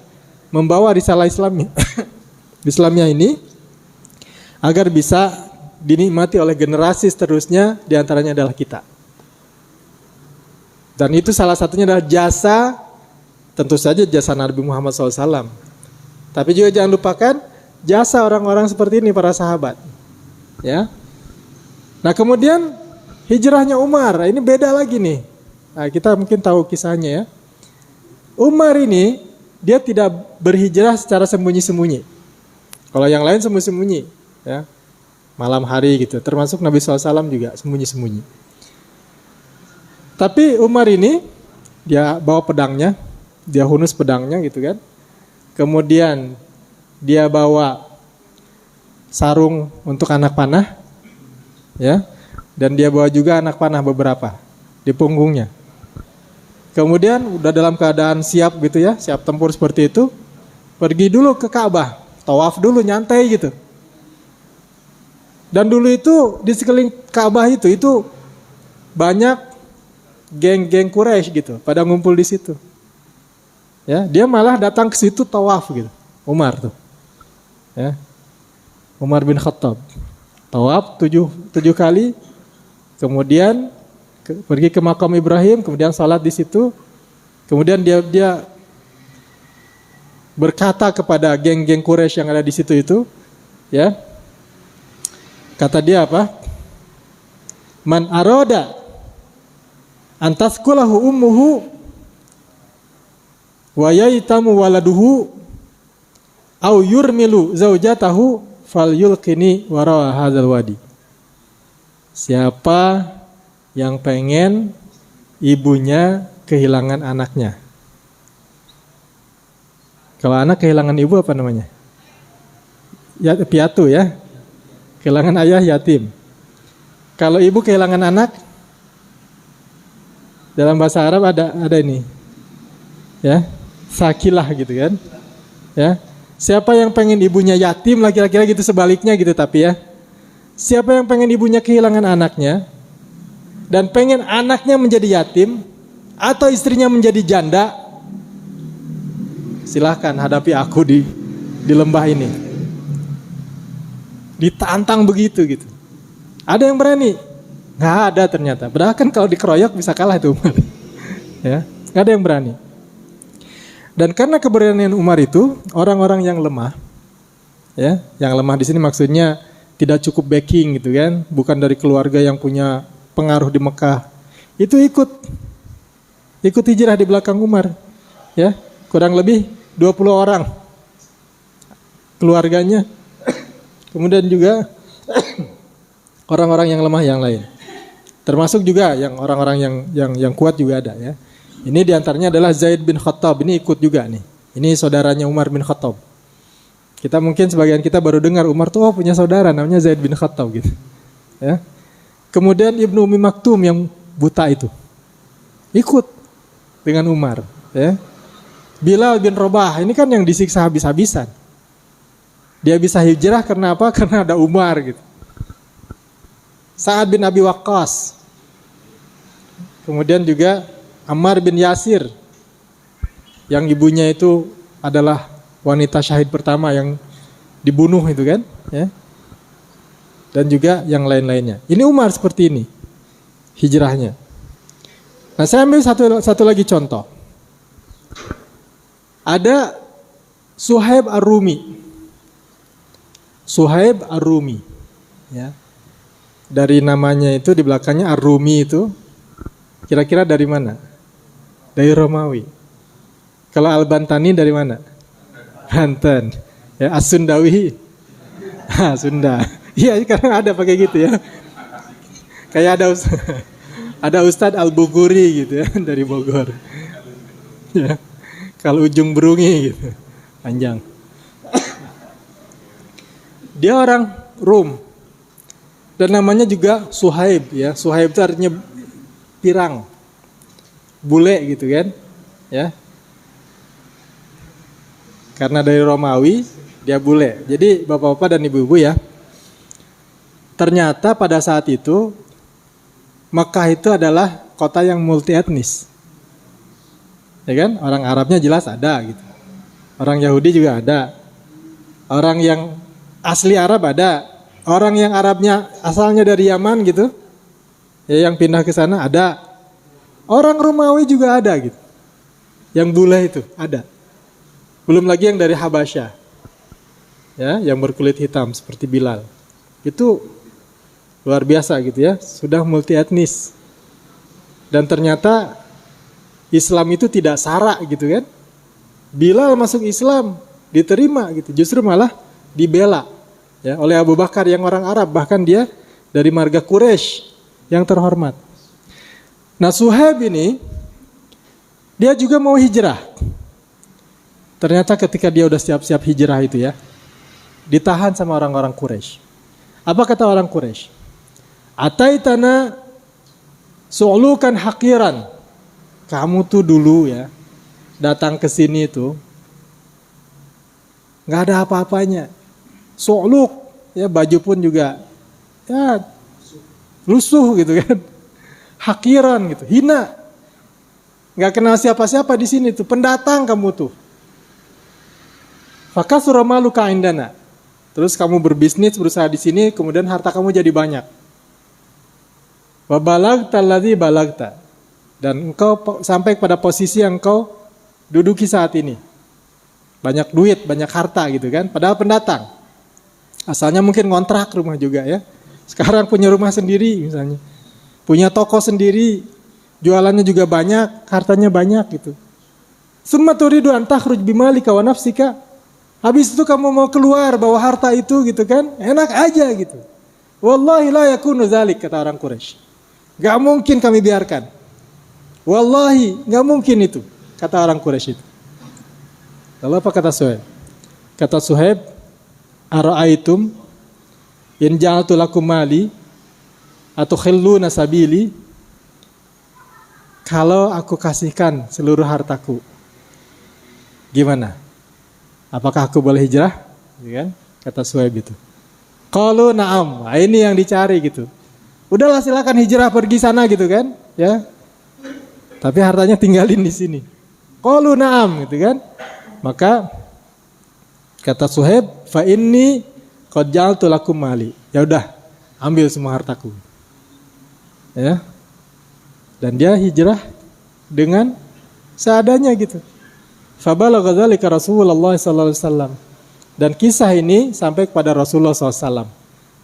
Membawa risalah Islamnya ini agar bisa dinikmati oleh generasi seterusnya, diantaranya adalah kita. Dan itu salah satunya adalah jasa, tentu saja jasa Nabi Muhammad SAW. Tapi juga jangan lupakan jasa orang-orang seperti ini, para sahabat. Ya. Nah kemudian hijrahnya Umar, ini beda lagi nih. Nah, kita mungkin tahu kisahnya ya. Umar ini dia tidak berhijrah secara sembunyi-sembunyi. Kalau yang lain sembunyi-sembunyi, ya, malam hari gitu. Termasuk Nabi SAW juga sembunyi-sembunyi. Tapi Umar ini dia bawa pedangnya, dia hunus pedangnya gitu kan. Kemudian dia bawa sarung untuk anak panah, ya, dan dia bawa juga anak panah beberapa di punggungnya. Kemudian udah dalam keadaan siap gitu ya, siap tempur seperti itu, pergi dulu ke Ka'bah, tawaf dulu nyantai gitu. Dan dulu itu di sekeliling Ka'bah itu banyak geng-geng Quraisy gitu, pada ngumpul di situ. Ya, dia malah datang ke situ tawaf gitu. Umar tuh. Ya. Umar bin Khattab. Tawaf 7 kali. Kemudian pergi ke makam Ibrahim, kemudian salat di situ. Kemudian dia berkata kepada geng-geng Quraisy yang ada di situ itu, ya. Kata dia apa? Man aroda antaskulahu ummuhu wa yaitamu waladuhu au yurmilu zaujatahu falyulqini wara hadzal wadi. Siapa yang pengen ibunya kehilangan anaknya? Kalau anak kehilangan ibu apa namanya? Ya, piatu ya. Kehilangan ayah yatim. Kalau ibu kehilangan anak, dalam bahasa Arab ada ini, ya, sakilah gitu kan, ya. Siapa yang pengen ibunya yatim, kira-kira gitu, sebaliknya gitu, tapi ya, siapa yang pengen ibunya kehilangan anaknya, dan pengen anaknya menjadi yatim, atau istrinya menjadi janda, silahkan hadapi aku di lembah ini. Ditantang begitu gitu. Ada yang berani? Nggak ada ternyata. Padahal kan kalau dikeroyok bisa kalah itu Umar. Ya, nggak ada yang berani. Dan karena keberanian Umar itu, orang-orang yang lemah, ya, yang lemah di sini maksudnya tidak cukup backing gitu kan, bukan dari keluarga yang punya pengaruh di Mekah, itu ikut hijrah di belakang Umar, ya, kurang lebih 20 orang keluarganya. Kemudian juga orang-orang yang lemah yang lain. Termasuk juga yang orang-orang yang kuat juga ada ya. Ini diantaranya adalah Zaid bin Khattab, ini ikut juga nih. Ini saudaranya Umar bin Khattab. Kita mungkin sebagian kita baru dengar Umar tuh punya saudara namanya Zaid bin Khattab gitu. Ya. Kemudian Ibnu Ummi Maktum yang buta itu ikut dengan Umar, ya. Bilal bin Rabah ini kan yang disiksa habis-habisan. Dia bisa hijrah karena apa? Karena ada Umar gitu. Sa'ad bin Abi Waqqas. Kemudian juga Ammar bin Yasir yang ibunya itu adalah wanita syahid pertama yang dibunuh itu kan, ya. Dan juga yang lain-lainnya. Ini Umar seperti ini hijrahnya. Nah, saya ambil satu lagi contoh. Ada Suhaib Ar-Rumi. Suhaib Ar-Rumi, ya. Dari namanya itu di belakangnya Ar-Rumi itu kira-kira dari mana? Dari Romawi. Kalau Al-Bantani dari mana? Banten. Ya, As-Sundawi. Sunda. Iya, karena ada pakai gitu ya. Kayak ada Ustadz Al-Buguri gitu ya dari Bogor. Ya. Kalau Ujung Berungi gitu. Panjang. Dia orang Rum. Dan namanya juga Suhaib ya. Suhaib itu artinya pirang. Bule gitu kan. Ya. Karena dari Romawi dia bule. Jadi bapak-bapak dan ibu-ibu ya. Ternyata pada saat itu Mekah itu adalah kota yang multi etnis. Ya kan? Orang Arabnya jelas ada gitu. Orang Yahudi juga ada. Orang yang asli Arab ada, orang yang Arabnya asalnya dari Yaman gitu, ya yang pindah ke sana ada, orang Romawi juga ada gitu, yang bule itu ada, belum lagi yang dari Habasyah, ya, yang berkulit hitam seperti Bilal, itu luar biasa gitu ya, sudah multi etnis, dan ternyata Islam itu tidak sara gitu kan, Bilal masuk Islam diterima gitu, justru malah dibela ya oleh Abu Bakar yang orang Arab, bahkan dia dari marga Quraisy yang terhormat. Nah, Suhaib ini dia juga mau hijrah. Ternyata ketika dia udah siap-siap hijrah itu ya, ditahan sama orang-orang Quraisy. Apa kata orang Quraisy? Ataitana su'lukan haqiran. Kamu tuh dulu ya datang ke sini tuh nggak ada apa-apanya. Su'luk, ya baju pun juga ya lusuh gitu kan. Hakiran gitu, hina. Nggak kenal siapa-siapa di sini tuh, pendatang kamu tuh. Fakasura maluka indana. Terus kamu berbisnis, berusaha di sini, kemudian harta kamu jadi banyak. Wa balagta alladzi balagta. Dan engkau sampai pada posisi yang engkau duduki saat ini. Banyak duit, banyak harta gitu kan, padahal pendatang. Asalnya mungkin ngontrak rumah juga ya. Sekarang punya rumah sendiri misalnya. Punya toko sendiri, jualannya juga banyak, hartanya banyak gitu. Summa turidu an takhruj bimalika wa nafsika. Habis itu kamu mau keluar bawa harta itu gitu kan, enak aja gitu. Wallahi la yakunu dzalik, kata orang Quraisy. Gak mungkin kami biarkan. Wallahi gak mungkin itu, kata orang Quraisy itu. Lalu apa kata Suhaib? Kata Suhaib, ara'aitum in ja'altu lakum mali atau khilluna sabili, kalau aku kasihkan seluruh hartaku, gimana? Apakah aku boleh hijrah? Ya kan? Kata Suhaib itu. Qalu na'am. Nah, ini yang dicari gitu. Udahlah silakan hijrah pergi sana gitu kan, ya. Tapi hartanya tinggalin di sini. Qalu na'am gitu kan. Maka kata Suhaib, fa inni qad ja'altu lakum mali. Ya udah, ambil semua hartaku. Ya. Dan dia hijrah dengan seadanya gitu. Fabalagha dzalika Rasulullah sallallahu alaihi wasallam. Dan kisah ini sampai kepada Rasulullah SAW.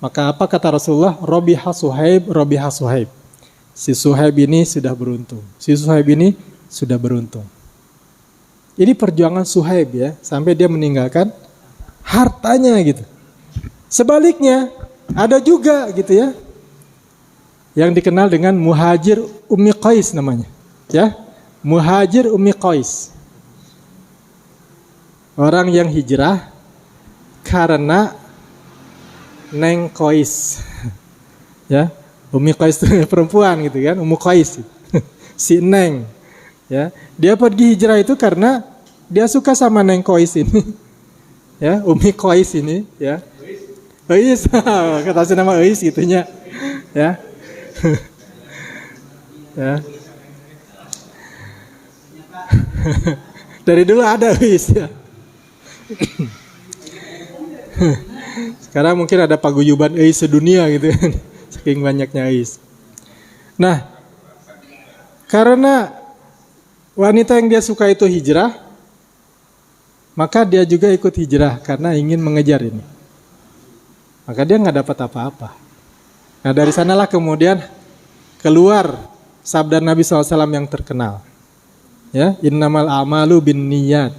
Maka apa kata Rasulullah? Rabiha Suhaib, Rabiha Suhaib. Si Suhaib ini sudah beruntung. Si Suhaib ini sudah beruntung. Ini perjuangan Suhaib ya, sampai dia meninggalkan hartanya gitu. Sebaliknya, ada juga gitu ya, yang dikenal dengan Muhajir Ummi Qais namanya. Ya, Muhajir Ummi Qais. Orang yang hijrah karena Neng Qais. Ya, Ummi Qais itu perempuan gitu kan, Ummu Qais. Si Neng. Ya, dia pergi hijrah itu karena dia suka sama Neng Qais ini. Ya, Ummi Qais ini, ya. Eis, kata nama Eis gitunya. Ya. Ya. Dari dulu ada Eis ya. Sekarang mungkin ada paguyuban Eis sedunia gitu kan. Saking banyaknya Eis. Nah, karena wanita yang dia suka itu hijrah, maka dia juga ikut hijrah karena ingin mengejar ini. Maka dia nggak dapat apa-apa. Nah dari sanalah kemudian keluar sabda Nabi SAW yang terkenal. Ya, innamal a'malu binniyat.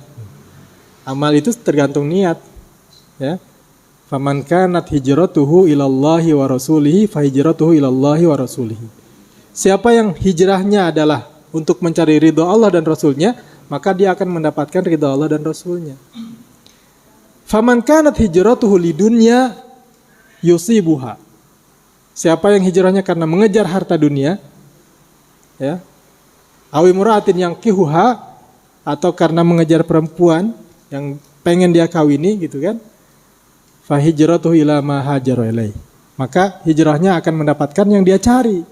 Amal itu tergantung niat. Ya. Faman kanat hijratuhu ilallahi wa rasulihi fa hijratuhu ilallahi wa rasulihi. Siapa yang hijrahnya adalah untuk mencari ridha Allah dan Rasulnya, maka dia akan mendapatkan ridha Allah dan Rasulnya. Faman kanat hijratuhu lidunya yusibuha. Siapa yang hijrahnya karena mengejar harta dunia, ya, awi muraatin yang kihuha, atau karena mengejar perempuan yang pengen dia kawini gitu kan, fa hijratuhu ila ma hajara ilai. Maka hijrahnya akan mendapatkan yang dia cari.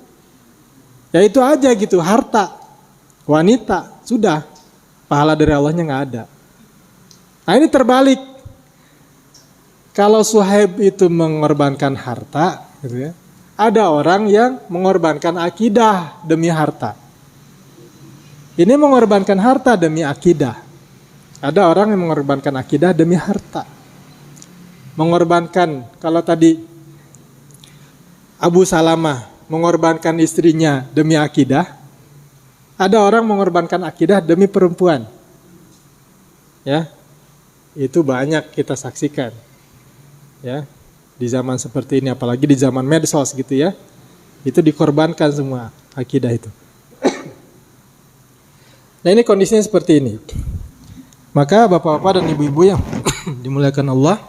Ya itu aja gitu, harta, wanita, sudah. Pahala dari Allahnya nggak ada. Nah ini terbalik. Kalau Suhaib itu mengorbankan harta, gitu ya, ada orang yang mengorbankan akidah demi harta. Ini mengorbankan harta demi akidah. Ada orang yang mengorbankan akidah demi harta. Mengorbankan, kalau tadi Abu Salamah mengorbankan istrinya demi akidah, ada orang mengorbankan akidah demi perempuan. Ya, itu banyak kita saksikan. Ya, di zaman seperti ini, apalagi di zaman medsos gitu ya, itu dikorbankan semua akidah itu. Nah ini kondisinya seperti ini. Maka bapak-bapak dan ibu-ibu yang dimuliakan Allah,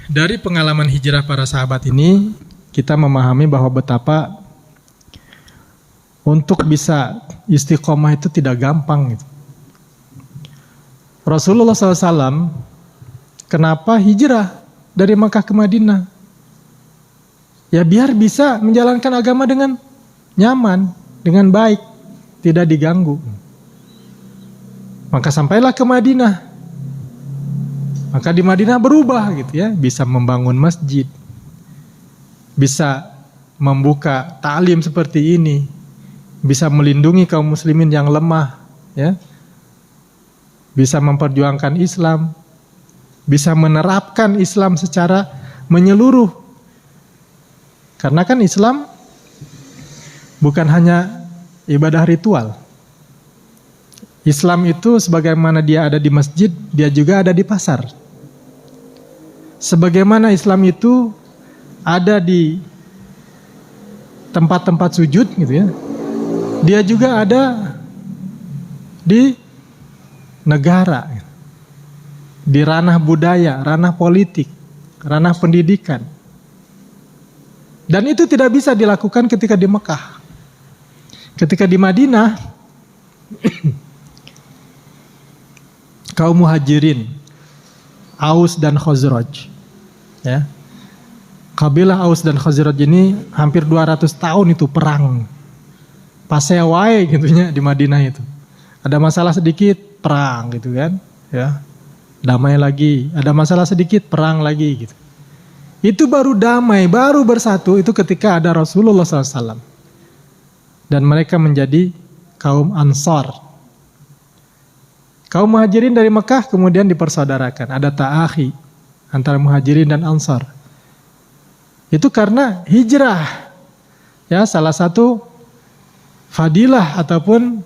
dari pengalaman hijrah para sahabat ini, kita memahami bahwa betapa untuk bisa istiqomah itu tidak gampang gitu. Rasulullah SAW kenapa hijrah dari Makkah ke Madinah? Ya biar bisa menjalankan agama dengan nyaman, dengan baik, tidak diganggu. Maka sampailah ke Madinah. Maka di Madinah berubah gitu ya, bisa membangun masjid, bisa membuka ta'lim seperti ini, bisa melindungi kaum muslimin yang lemah, ya, bisa memperjuangkan Islam, bisa menerapkan Islam secara menyeluruh. Karena kan Islam bukan hanya ibadah ritual. Islam itu sebagaimana dia ada di masjid, dia juga ada di pasar. Sebagaimana Islam itu ada di tempat-tempat sujud gitu ya, dia juga ada di negara, di ranah budaya, ranah politik, ranah pendidikan. Dan itu tidak bisa dilakukan ketika di Mekah. Ketika di Madinah, kaum muhajirin, Aus dan Khazraj, ya, kabilah Aus dan Khazraj ini hampir 200 tahun itu perang. Pasewai gitunya di Madinah itu. Ada masalah sedikit, perang gitu kan, ya. Damai lagi, ada masalah sedikit, perang lagi gitu. Itu baru damai, baru bersatu itu ketika ada Rasulullah SAW. Dan mereka menjadi kaum Ansar. Kaum muhajirin dari Mekah kemudian dipersaudarakan. Ada ta'akhi antara muhajirin dan Ansar. Itu karena hijrah. Ya, salah satu fadilah ataupun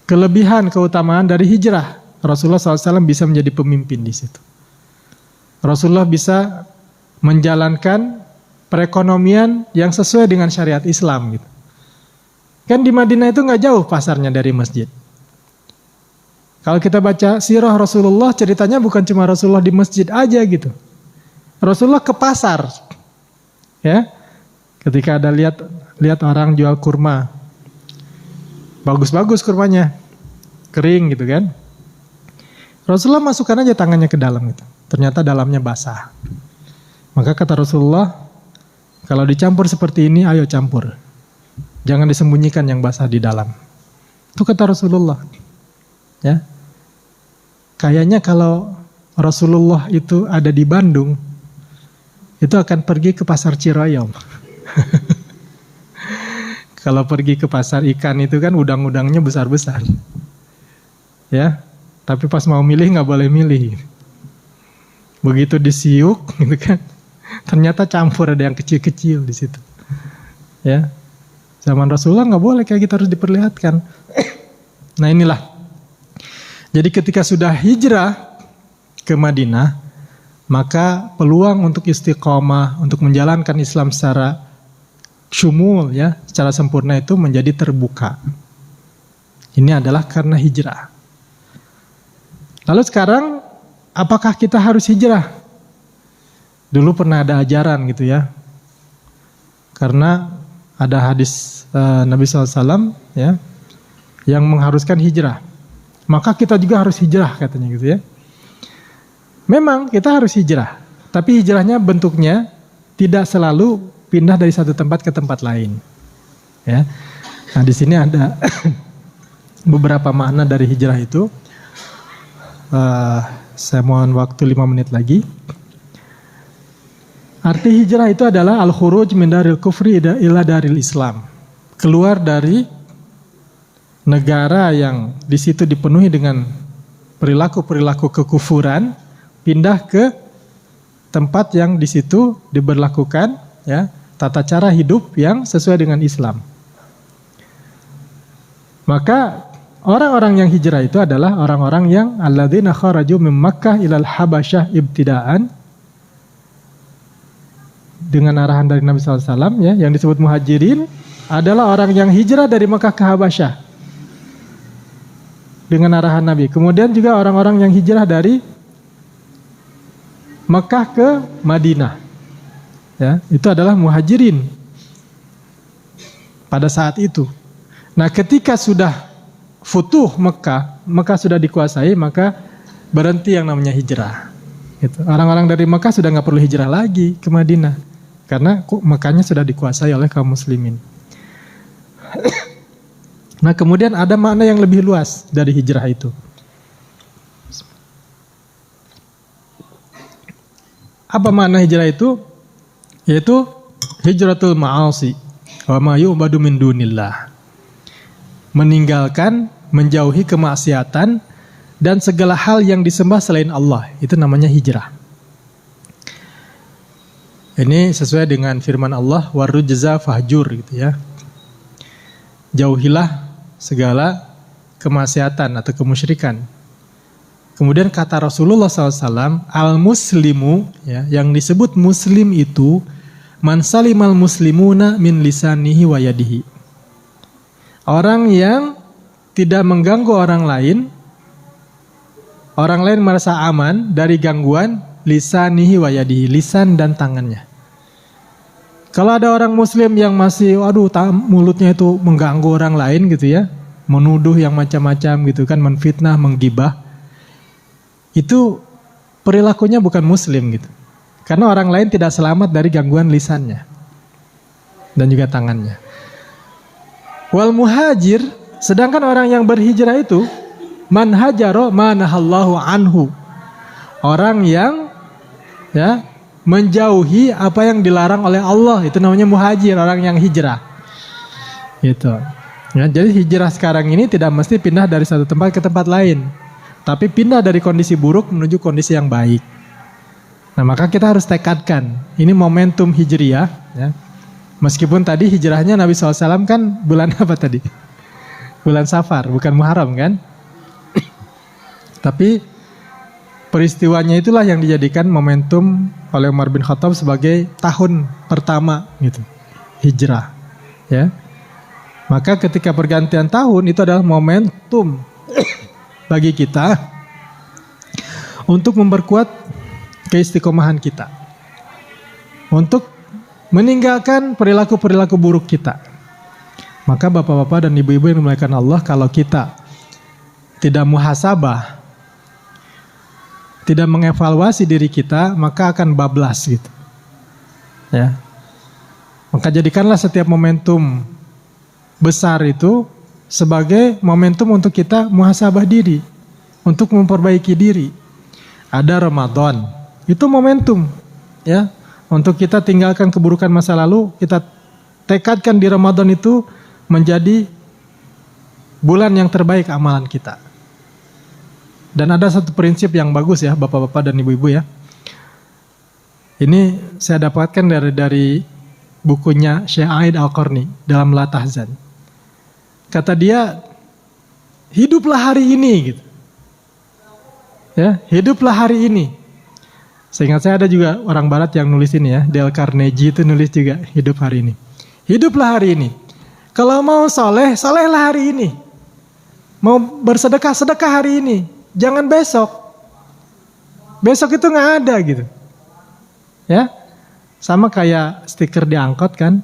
kelebihan, keutamaan dari hijrah. Rasulullah SAW bisa menjadi pemimpin di situ. Rasulullah bisa menjalankan perekonomian yang sesuai dengan syariat Islam gitu. Kan di Madinah itu nggak jauh pasarnya dari masjid. Kalau kita baca sirah Rasulullah, ceritanya bukan cuma Rasulullah di masjid aja gitu. Rasulullah ke pasar, ya. Ketika ada lihat orang jual kurma, bagus-bagus kurmanya, kering gitu kan. Rasulullah masukkan aja tangannya ke dalam gitu. Ternyata dalamnya basah. Maka kata Rasulullah, kalau dicampur seperti ini, ayo campur. Jangan disembunyikan yang basah di dalam. Itu kata Rasulullah. Ya. Kayaknya kalau Rasulullah itu ada di Bandung, itu akan pergi ke pasar Cirayom. Kalau pergi ke pasar ikan itu kan udang-udangnya besar-besar. Ya. Tapi pas mau milih nggak boleh milih. Begitu disiuk gitu kan. Ternyata campur, ada yang kecil-kecil di situ. Ya. Zaman Rasulullah nggak boleh kayak gitu, harus diperlihatkan. Nah inilah. Jadi ketika sudah hijrah ke Madinah, maka peluang untuk istiqomah, untuk menjalankan Islam secara syumul, ya, secara sempurna itu menjadi terbuka. Ini adalah karena hijrah. Lalu sekarang, apakah kita harus hijrah? Dulu pernah ada ajaran gitu ya. Karena ada hadis Nabi SAW ya, yang mengharuskan hijrah. Maka kita juga harus hijrah katanya gitu ya. Memang kita harus hijrah. Tapi hijrahnya bentuknya tidak selalu pindah dari satu tempat ke tempat lain. Ya. Nah di sini ada beberapa makna dari hijrah itu. Saya mohon waktu 5 menit lagi. Arti hijrah itu adalah al-khuruj min daril kufri ila daril Islam. Keluar dari negara yang di situ dipenuhi dengan perilaku-perilaku kekufuran, pindah ke tempat yang di situ diberlakukan ya tata cara hidup yang sesuai dengan Islam. Maka orang-orang yang hijrah itu adalah orang-orang yang alladzina kharaju min Makkah ilal Habasyah ibtidaan, dengan arahan dari Nabi SAW ya, yang disebut muhajirin adalah orang yang hijrah dari Makkah ke Habasyah dengan arahan Nabi. Kemudian juga orang-orang yang hijrah dari Makkah ke Madinah ya, itu adalah muhajirin pada saat itu. Nah ketika sudah futuh Mekah sudah dikuasai, maka berhenti yang namanya hijrah. Gitu. Orang-orang dari Mekah sudah nggak perlu hijrah lagi ke Madinah, karena Mekahnya sudah dikuasai oleh kaum muslimin. Nah kemudian ada makna yang lebih luas dari hijrah itu. Apa makna hijrah itu? Yaitu hijratul ma'asi wa ma yu'badu min dunillah. Meninggalkan, menjauhi kemaksiatan dan segala hal yang disembah selain Allah. Itu namanya hijrah. Ini sesuai dengan firman Allah, warujza fahjur gitu ya. Jauhilah segala kemaksiatan atau kemusyrikan. Kemudian kata Rasulullah SAW, al-muslimu, ya, yang disebut muslim itu, man salimal muslimuna min lisanihi wa yadihi. Orang yang tidak mengganggu orang lain merasa aman dari gangguan lisanihi wa yadihi, lisan dan tangannya. Kalau ada orang muslim yang masih, mulutnya itu mengganggu orang lain gitu ya, menuduh yang macam-macam gitu kan, menfitnah, menggibah, itu perilakunya bukan muslim gitu. Karena orang lain tidak selamat dari gangguan lisannya dan juga tangannya. Wal muhajir, sedangkan orang yang berhijrah itu man hajaro manahallahu anhu. Orang yang ya menjauhi apa yang dilarang oleh Allah, itu namanya muhajir, orang yang hijrah. Gitu. Ya, jadi hijrah sekarang ini tidak mesti pindah dari satu tempat ke tempat lain, tapi pindah dari kondisi buruk menuju kondisi yang baik. Nah, maka kita harus tekadkan, ini momentum hijriah ya. Meskipun tadi hijrahnya Nabi SAW kan bulan apa tadi? Bulan Safar, bukan Muharram kan? Tapi peristiwanya itulah yang dijadikan momentum oleh Umar bin Khattab sebagai tahun pertama gitu, hijrah ya. Maka ketika pergantian tahun itu adalah momentum bagi kita untuk memperkuat keistiqomahan kita, untuk meninggalkan perilaku-perilaku buruk kita. Maka bapak-bapak dan ibu-ibu yang dimuliakan Allah, kalau kita tidak muhasabah, tidak mengevaluasi diri kita, maka akan bablas gitu. Ya. Maka jadikanlah setiap momentum besar itu sebagai momentum untuk kita muhasabah diri, untuk memperbaiki diri. Ada Ramadan, itu momentum ya, untuk kita tinggalkan keburukan masa lalu, kita tekadkan di Ramadan itu menjadi bulan yang terbaik amalan kita. Dan ada satu prinsip yang bagus ya bapak-bapak dan ibu-ibu ya. Ini saya dapatkan dari bukunya Syekh Aid Al-Qarni dalam La Tahzan. Kata dia, hiduplah hari ini gitu. Ya, hiduplah hari ini. Seingat saya ada juga orang barat yang nulis ini ya, Dale Carnegie itu nulis juga hidup hari ini. Hiduplah hari ini. Kalau mau soleh, solehlah hari ini. Mau bersedekah, sedekah hari ini. Jangan besok. Besok itu nggak ada gitu. Ya, sama kayak stiker di angkot kan.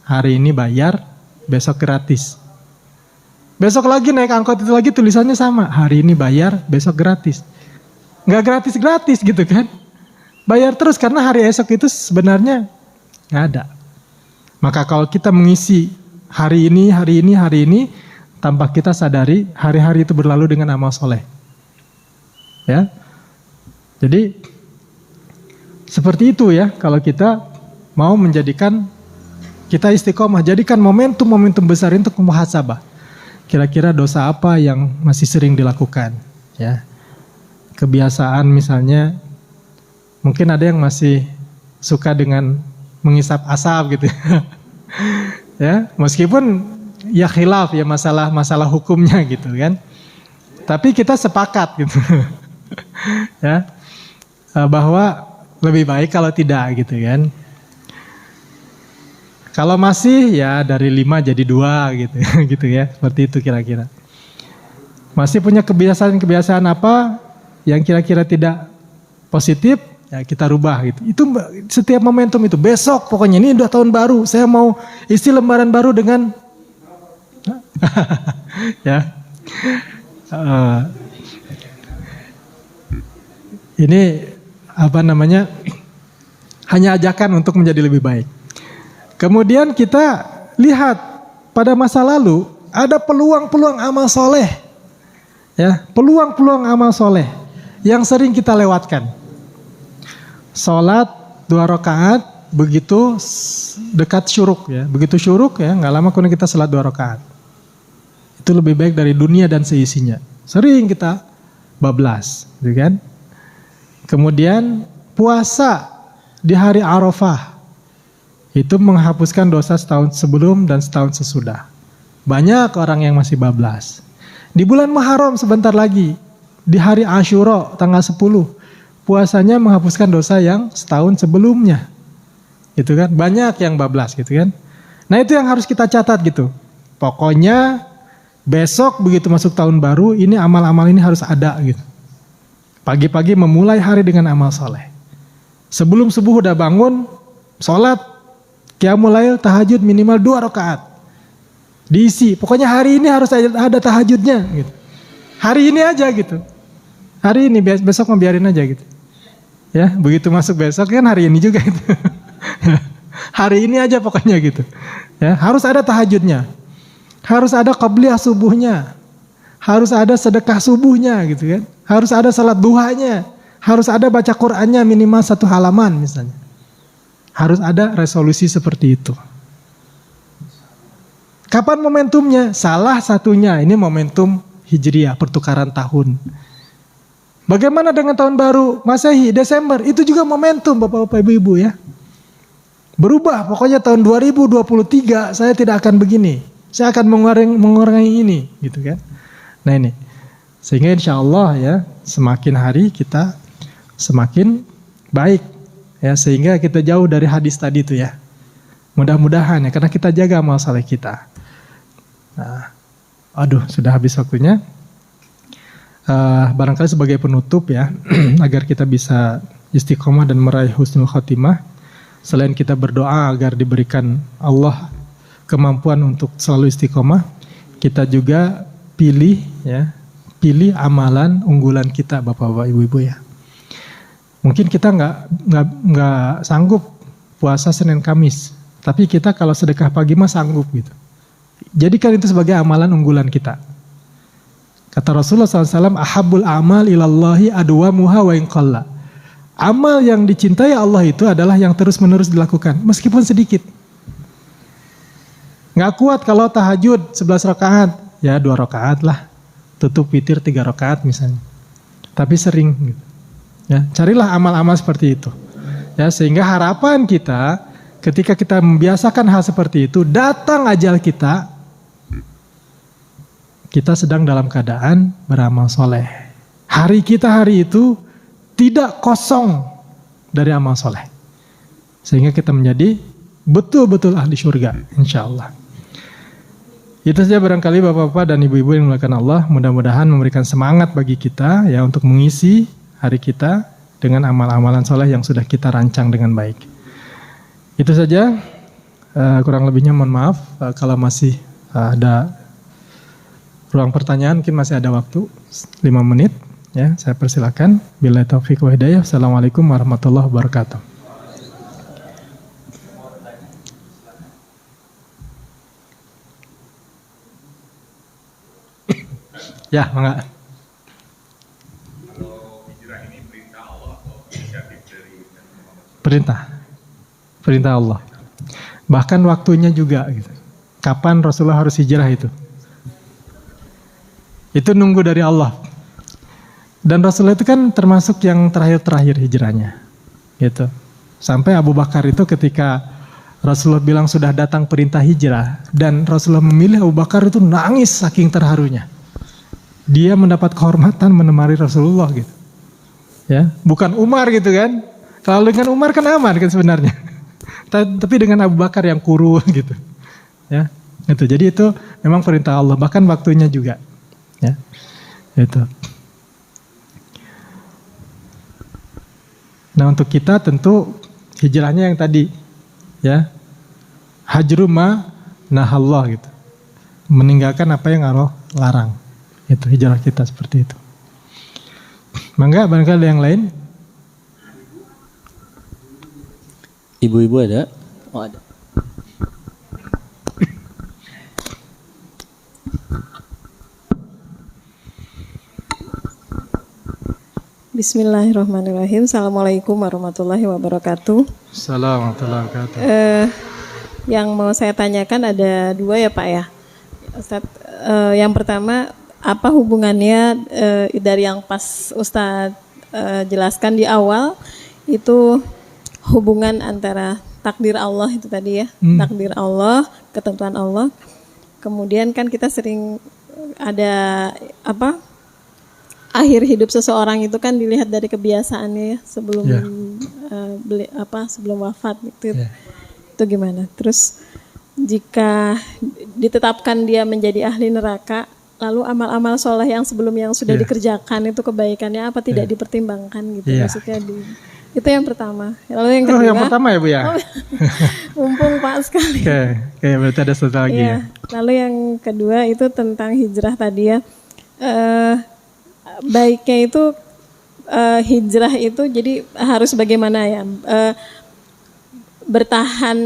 Hari ini bayar, besok gratis. Besok lagi naik angkot itu lagi tulisannya sama. Hari ini bayar, besok gratis. Nggak gratis-gratis gitu kan. Bayar terus karena hari esok itu sebenarnya nggak ada. Maka kalau kita mengisi hari ini, tanpa kita sadari hari-hari itu berlalu dengan amal soleh. Ya, jadi seperti itu ya. Kalau kita mau menjadikan kita istiqomah, jadikan momentum-momentum besar untuk muhasabah. Kira-kira dosa apa yang masih sering dilakukan? Ya, kebiasaan misalnya, mungkin ada yang masih suka dengan mengisap asap gitu. Ya, meskipun ya khilaf ya masalah hukumnya gitu kan. Tapi kita sepakat gitu. Ya, bahwa lebih baik kalau tidak gitu kan. Kalau masih ya dari 5 jadi 2 gitu. Gitu ya, seperti itu kira-kira. Masih punya kebiasaan-kebiasaan apa yang kira-kira tidak positif, ya kita rubah gitu. Itu setiap momentum itu. Besok pokoknya ini udah tahun baru, saya mau isi lembaran baru dengan ya, Eh, ini apa namanya? Hanya ajakan untuk menjadi lebih baik. Kemudian kita lihat pada masa lalu ada peluang-peluang amal soleh, ya, peluang-peluang amal soleh yang sering kita lewatkan. Salat 2 rakaat begitu dekat syuruk, ya, begitu syuruk, ya, nggak lama kemudian kita salat 2 rakaat. Itu lebih baik dari dunia dan seisinya. Sering kita bablas, gitu kan? Kemudian puasa di hari Arafah itu menghapuskan dosa setahun sebelum dan setahun sesudah. Banyak orang yang masih bablas. Di bulan Muharram sebentar lagi, di hari Asyura tanggal 10, puasanya menghapuskan dosa yang setahun sebelumnya. Gitu kan? Banyak yang bablas, gitu kan? Nah, itu yang harus kita catat gitu. Pokoknya besok begitu masuk tahun baru, ini amal-amal ini harus ada gitu. Pagi-pagi memulai hari dengan amal soleh. Sebelum subuh udah bangun, sholat, qiyamul lail, tahajud minimal 2 rakaat. Diisi, pokoknya hari ini harus ada tahajudnya gitu. Hari ini aja gitu. Hari ini, besok mau biarin aja gitu. Ya, begitu masuk besok kan hari ini juga gitu. Hari ini aja pokoknya gitu. Ya, harus ada tahajudnya. Harus ada qabliyah subuhnya. Harus ada sedekah subuhnya gitu kan. Harus ada salat duhanya. Harus ada baca Qur'annya minimal 1 halaman misalnya. Harus ada resolusi seperti itu. Kapan momentumnya? Salah satunya ini momentum Hijriah, pertukaran tahun. Bagaimana dengan tahun baru Masehi, Desember? Itu juga momentum Bapak-bapak Ibu-ibu ya. Berubah, pokoknya tahun 2023 saya tidak akan begini. Saya akan mengurangi ini, gitu kan. Nah ini, sehingga insya Allah ya, semakin hari kita semakin baik ya, sehingga kita jauh dari hadis tadi itu ya. Mudah-mudahan ya, karena kita jaga amal saleh kita. Nah, aduh sudah habis waktunya. Barangkali sebagai penutup ya, agar kita bisa istiqomah dan meraih husnul khotimah, selain kita berdoa agar diberikan Allah kemampuan untuk selalu istiqomah, kita juga pilih amalan unggulan kita Bapak-bapak Ibu-ibu ya. Mungkin kita nggak sanggup puasa Senin Kamis, tapi kita kalau sedekah pagi mah sanggup gitu. Jadikan itu sebagai amalan unggulan kita. Kata Rasulullah SAW, ahabbul amal ilallahi adwamuha wa in qalla. Amal yang dicintai Allah itu adalah yang terus-menerus dilakukan, meskipun sedikit. Nggak kuat kalau tahajud 11 rakaat, ya 2 rakaat lah. Tutup witir 3 rakaat misalnya. Tapi sering gitu. Ya, carilah amal-amal seperti itu. Ya, sehingga harapan kita ketika kita membiasakan hal seperti itu, datang ajal kita sedang dalam keadaan beramal soleh. Hari kita hari itu tidak kosong dari amal soleh. Sehingga kita menjadi betul-betul ahli surga, insya Allah. Itu saja barangkali Bapak-bapak dan Ibu-ibu yang dimuliakan Allah. Mudah-mudahan memberikan semangat bagi kita ya untuk mengisi hari kita dengan amal-amalan soleh yang sudah kita rancang dengan baik. Itu saja, kurang lebihnya mohon maaf. Kalau masih ada ruang pertanyaan, mungkin masih ada waktu 5 menit. Ya, saya persilakan. Billahi taufiq wa hidayah. Assalamualaikum warahmatullahi wabarakatuh. Ya, mangga. Perintah Allah. Bahkan waktunya juga gitu. Kapan Rasulullah harus hijrah itu? Itu nunggu dari Allah. Dan Rasulullah itu kan termasuk yang terakhir hijrahnya. Gitu. Sampai Abu Bakar itu ketika Rasulullah bilang sudah datang perintah hijrah dan Rasulullah memilih Abu Bakar itu nangis saking terharunya. Dia mendapat kehormatan menemani Rasulullah gitu. Ya, bukan Umar gitu kan. Kalau dengan Umar kan aman kan sebenarnya. Tapi dengan Abu Bakar yang kuru gitu. Ya, itu. Jadi itu memang perintah Allah, bahkan waktunya juga. Ya. Itu. Nah, untuk kita tentu hijrahnya yang tadi ya. Hajru ma nahallah gitu. Meninggalkan apa yang Allah larang. Itu hijrah kita seperti itu. Mangga barangkali ada yang lain? Ibu-ibu ada? Oh ada. Bismillahirrahmanirrahim. Assalamualaikum warahmatullahi wabarakatuh. Assalamualaikum warahmatullahi wabarakatuh. Yang mau saya tanyakan ada dua ya Pak ya. Ustaz, yang pertama, apa hubungannya dari yang pas Ustadz jelaskan di awal itu hubungan antara takdir Allah itu tadi ya, takdir Allah, ketentuan Allah. Kemudian kan kita sering ada akhir hidup seseorang itu kan dilihat dari kebiasaannya ya sebelum sebelum wafat gitu. Itu gimana? Terus jika ditetapkan dia menjadi ahli neraka, lalu amal-amal soleh yang sebelum yang sudah dikerjakan itu kebaikannya apa tidak dipertimbangkan gitu? Maksudnya itu yang pertama. Lalu yang kedua. Yang pertama ya Bu ya. Mumpung Pak sekali. Oke, berarti ada satu lagi ya. Lalu yang kedua itu tentang hijrah tadi ya. Baiknya itu hijrah itu jadi harus bagaimana ya? Bertahan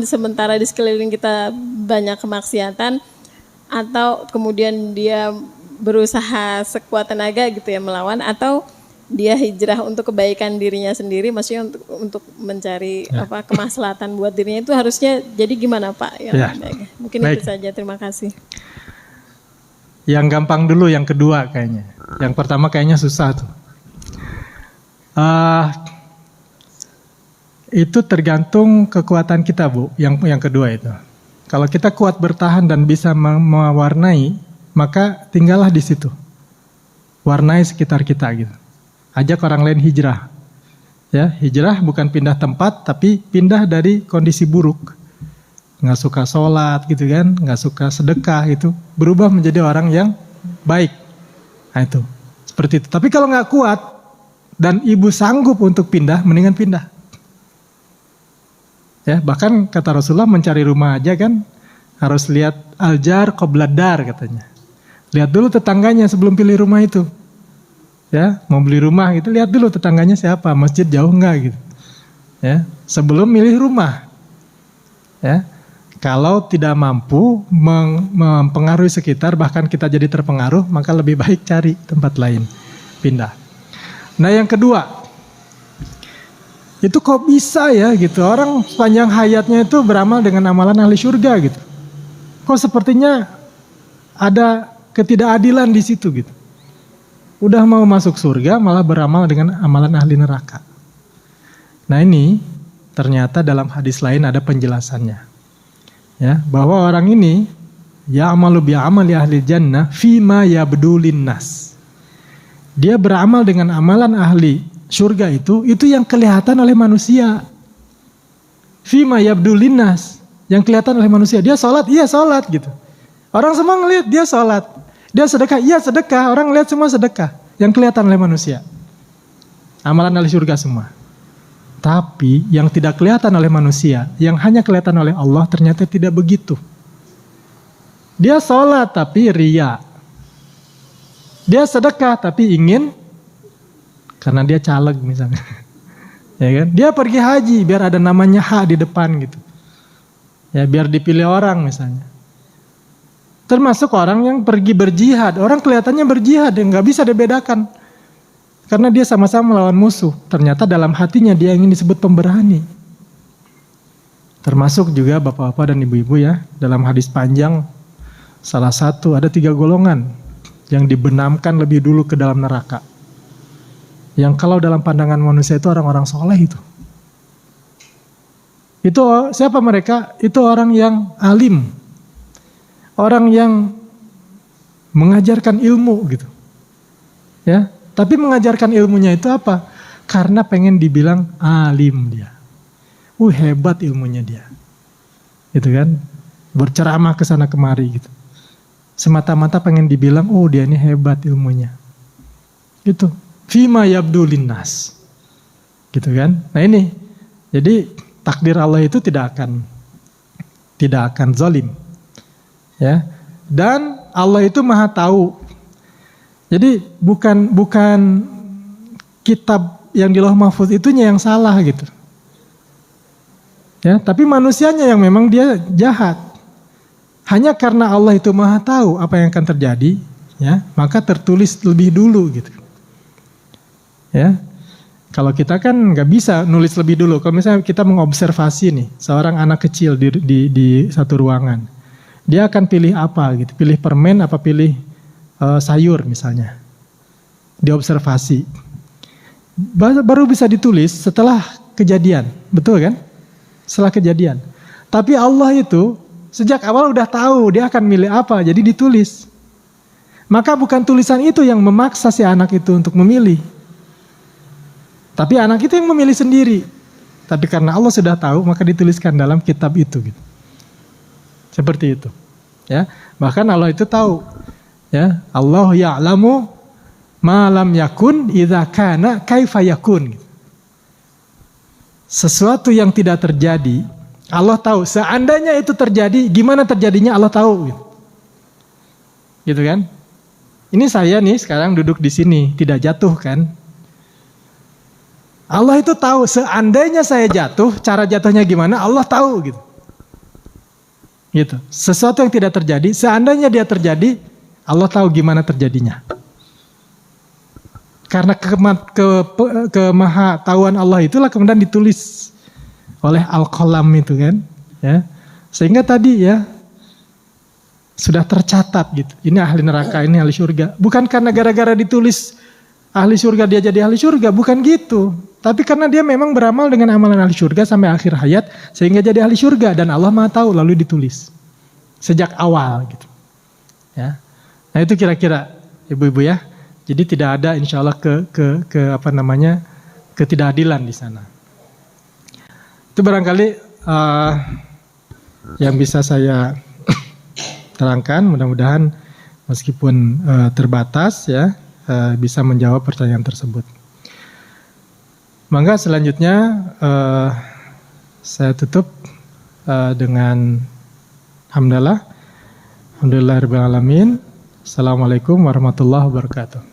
sementara di sekeliling kita banyak kemaksiatan, atau kemudian dia berusaha sekuat tenaga gitu ya melawan, atau dia hijrah untuk kebaikan dirinya sendiri, maksudnya untuk mencari kemaslahatan buat dirinya. Itu harusnya jadi gimana Pak? Mungkin itu saja, terima kasih. Yang gampang dulu, yang kedua kayaknya. Yang pertama kayaknya susah tuh. Itu tergantung kekuatan kita Bu, yang kedua itu. Kalau kita kuat bertahan dan bisa mewarnai, maka tinggallah di situ. Warnai sekitar kita gitu. Ajak orang lain hijrah. Ya, hijrah bukan pindah tempat, tapi pindah dari kondisi buruk. Nggak suka sholat gitu kan, nggak suka sedekah gitu, berubah menjadi orang yang baik. Nah itu, seperti itu. Tapi kalau nggak kuat dan ibu sanggup untuk pindah, mendingan pindah. Ya, bahkan kata Rasulullah mencari rumah aja kan harus lihat aljar qobladar katanya. Lihat dulu tetangganya sebelum pilih rumah itu. Ya, mau beli rumah gitu, lihat dulu tetangganya siapa, masjid jauh nggak gitu. Ya, sebelum milih rumah. Ya. Kalau tidak mampu mempengaruhi sekitar, bahkan kita jadi terpengaruh, maka lebih baik cari tempat lain, pindah. Nah yang kedua, itu kok bisa ya gitu, orang sepanjang hayatnya itu beramal dengan amalan ahli surga gitu. Kok sepertinya ada ketidakadilan di situ gitu. Udah mau masuk surga malah beramal dengan amalan ahli neraka. Nah ini ternyata dalam hadis lain ada penjelasannya. Ya, bahwa orang ini ya amalu bi amali ahli jannah fima yabdulin nas. Dia beramal dengan amalan ahli surga itu yang kelihatan oleh manusia. Fima yabdulin nas, yang kelihatan oleh manusia. Dia sholat, iya sholat gitu. Orang semua ngelihat dia sholat. Dia sedekah, iya sedekah. Orang ngelihat semua sedekah. Yang kelihatan oleh manusia. Amalan ahli surga semua. Tapi yang tidak kelihatan oleh manusia, yang hanya kelihatan oleh Allah, ternyata tidak begitu. Dia sholat tapi ria. Dia sedekah tapi ingin, karena dia caleg misalnya. Ya kan? Dia pergi haji biar ada namanya hak di depan gitu. Ya biar dipilih orang misalnya. Termasuk orang yang pergi berjihad. Orang kelihatannya berjihad, yang nggak bisa dibedakan. Karena dia sama-sama melawan musuh. Ternyata dalam hatinya dia ingin disebut pemberani. Termasuk juga bapak-bapak dan ibu-ibu ya. Dalam hadis panjang, salah satu ada 3 golongan yang dibenamkan lebih dulu ke dalam neraka. Yang kalau dalam pandangan manusia itu orang-orang soleh itu. Itu siapa mereka? Itu orang yang alim. Orang yang mengajarkan ilmu gitu. Ya. Tapi mengajarkan ilmunya itu apa? Karena pengen dibilang alim dia. Hebat ilmunya dia. Gitu kan? Berceramah ke sana kemari gitu. Semata-mata pengen dibilang, dia ini hebat ilmunya. Gitu. Fima yabdulin nas. Gitu kan? Nah ini. Jadi takdir Allah itu tidak akan zalim. Ya. Dan Allah itu maha tahu. Jadi bukan kitab yang di Lauh Mahfuz itunya yang salah gitu. Ya, tapi manusianya yang memang dia jahat. Hanya karena Allah itu maha tahu apa yang akan terjadi, ya, maka tertulis lebih dulu gitu. Ya. Kalau kita kan nggak bisa nulis lebih dulu. Kalau misalnya kita mengobservasi nih seorang anak kecil di satu ruangan, dia akan pilih apa gitu? Pilih permen apa pilih sayur misalnya? Diobservasi. Baru bisa ditulis setelah kejadian, betul kan? Setelah kejadian. Tapi Allah itu sejak awal udah tahu dia akan milih apa, jadi ditulis. Maka bukan tulisan itu yang memaksa si anak itu untuk memilih. Tapi anak itu yang memilih sendiri. Tapi karena Allah sudah tahu, maka dituliskan dalam kitab itu. Gitu. Seperti itu. Ya, bahkan Allah itu tahu. Ya, Allah ya'lamu ma lam yakun idza kana kaifa yakun. Sesuatu yang tidak terjadi, Allah tahu. Seandainya itu terjadi, gimana terjadinya Allah tahu. Gitu kan? Ini saya nih sekarang duduk di sini, tidak jatuh kan? Allah itu tahu seandainya saya jatuh, cara jatuhnya gimana, Allah tahu gitu. Gitu. Sesuatu yang tidak terjadi, seandainya dia terjadi, Allah tahu gimana terjadinya. Karena kemahatauan Allah itulah kemudian ditulis oleh Al-Qalam itu kan, ya. Sehingga tadi ya sudah tercatat gitu. Ini ahli neraka, ini ahli surga. Bukan karena gara-gara ditulis ahli surga dia jadi ahli surga, bukan gitu. Tapi karena dia memang beramal dengan amalan ahli surga sampai akhir hayat, sehingga jadi ahli surga. Dan Allah maha tahu, lalu ditulis. Sejak awal gitu. Ya. Nah itu kira-kira ibu-ibu ya. Jadi tidak ada insya Allah ketidakadilan di sana. Itu barangkali yang bisa saya terangkan. Mudah-mudahan meskipun terbatas ya, bisa menjawab pertanyaan tersebut. Mangga selanjutnya saya tutup dengan hamdalah. Alhamdulillahirabbil alamin. Assalamualaikum warahmatullahi wabarakatuh.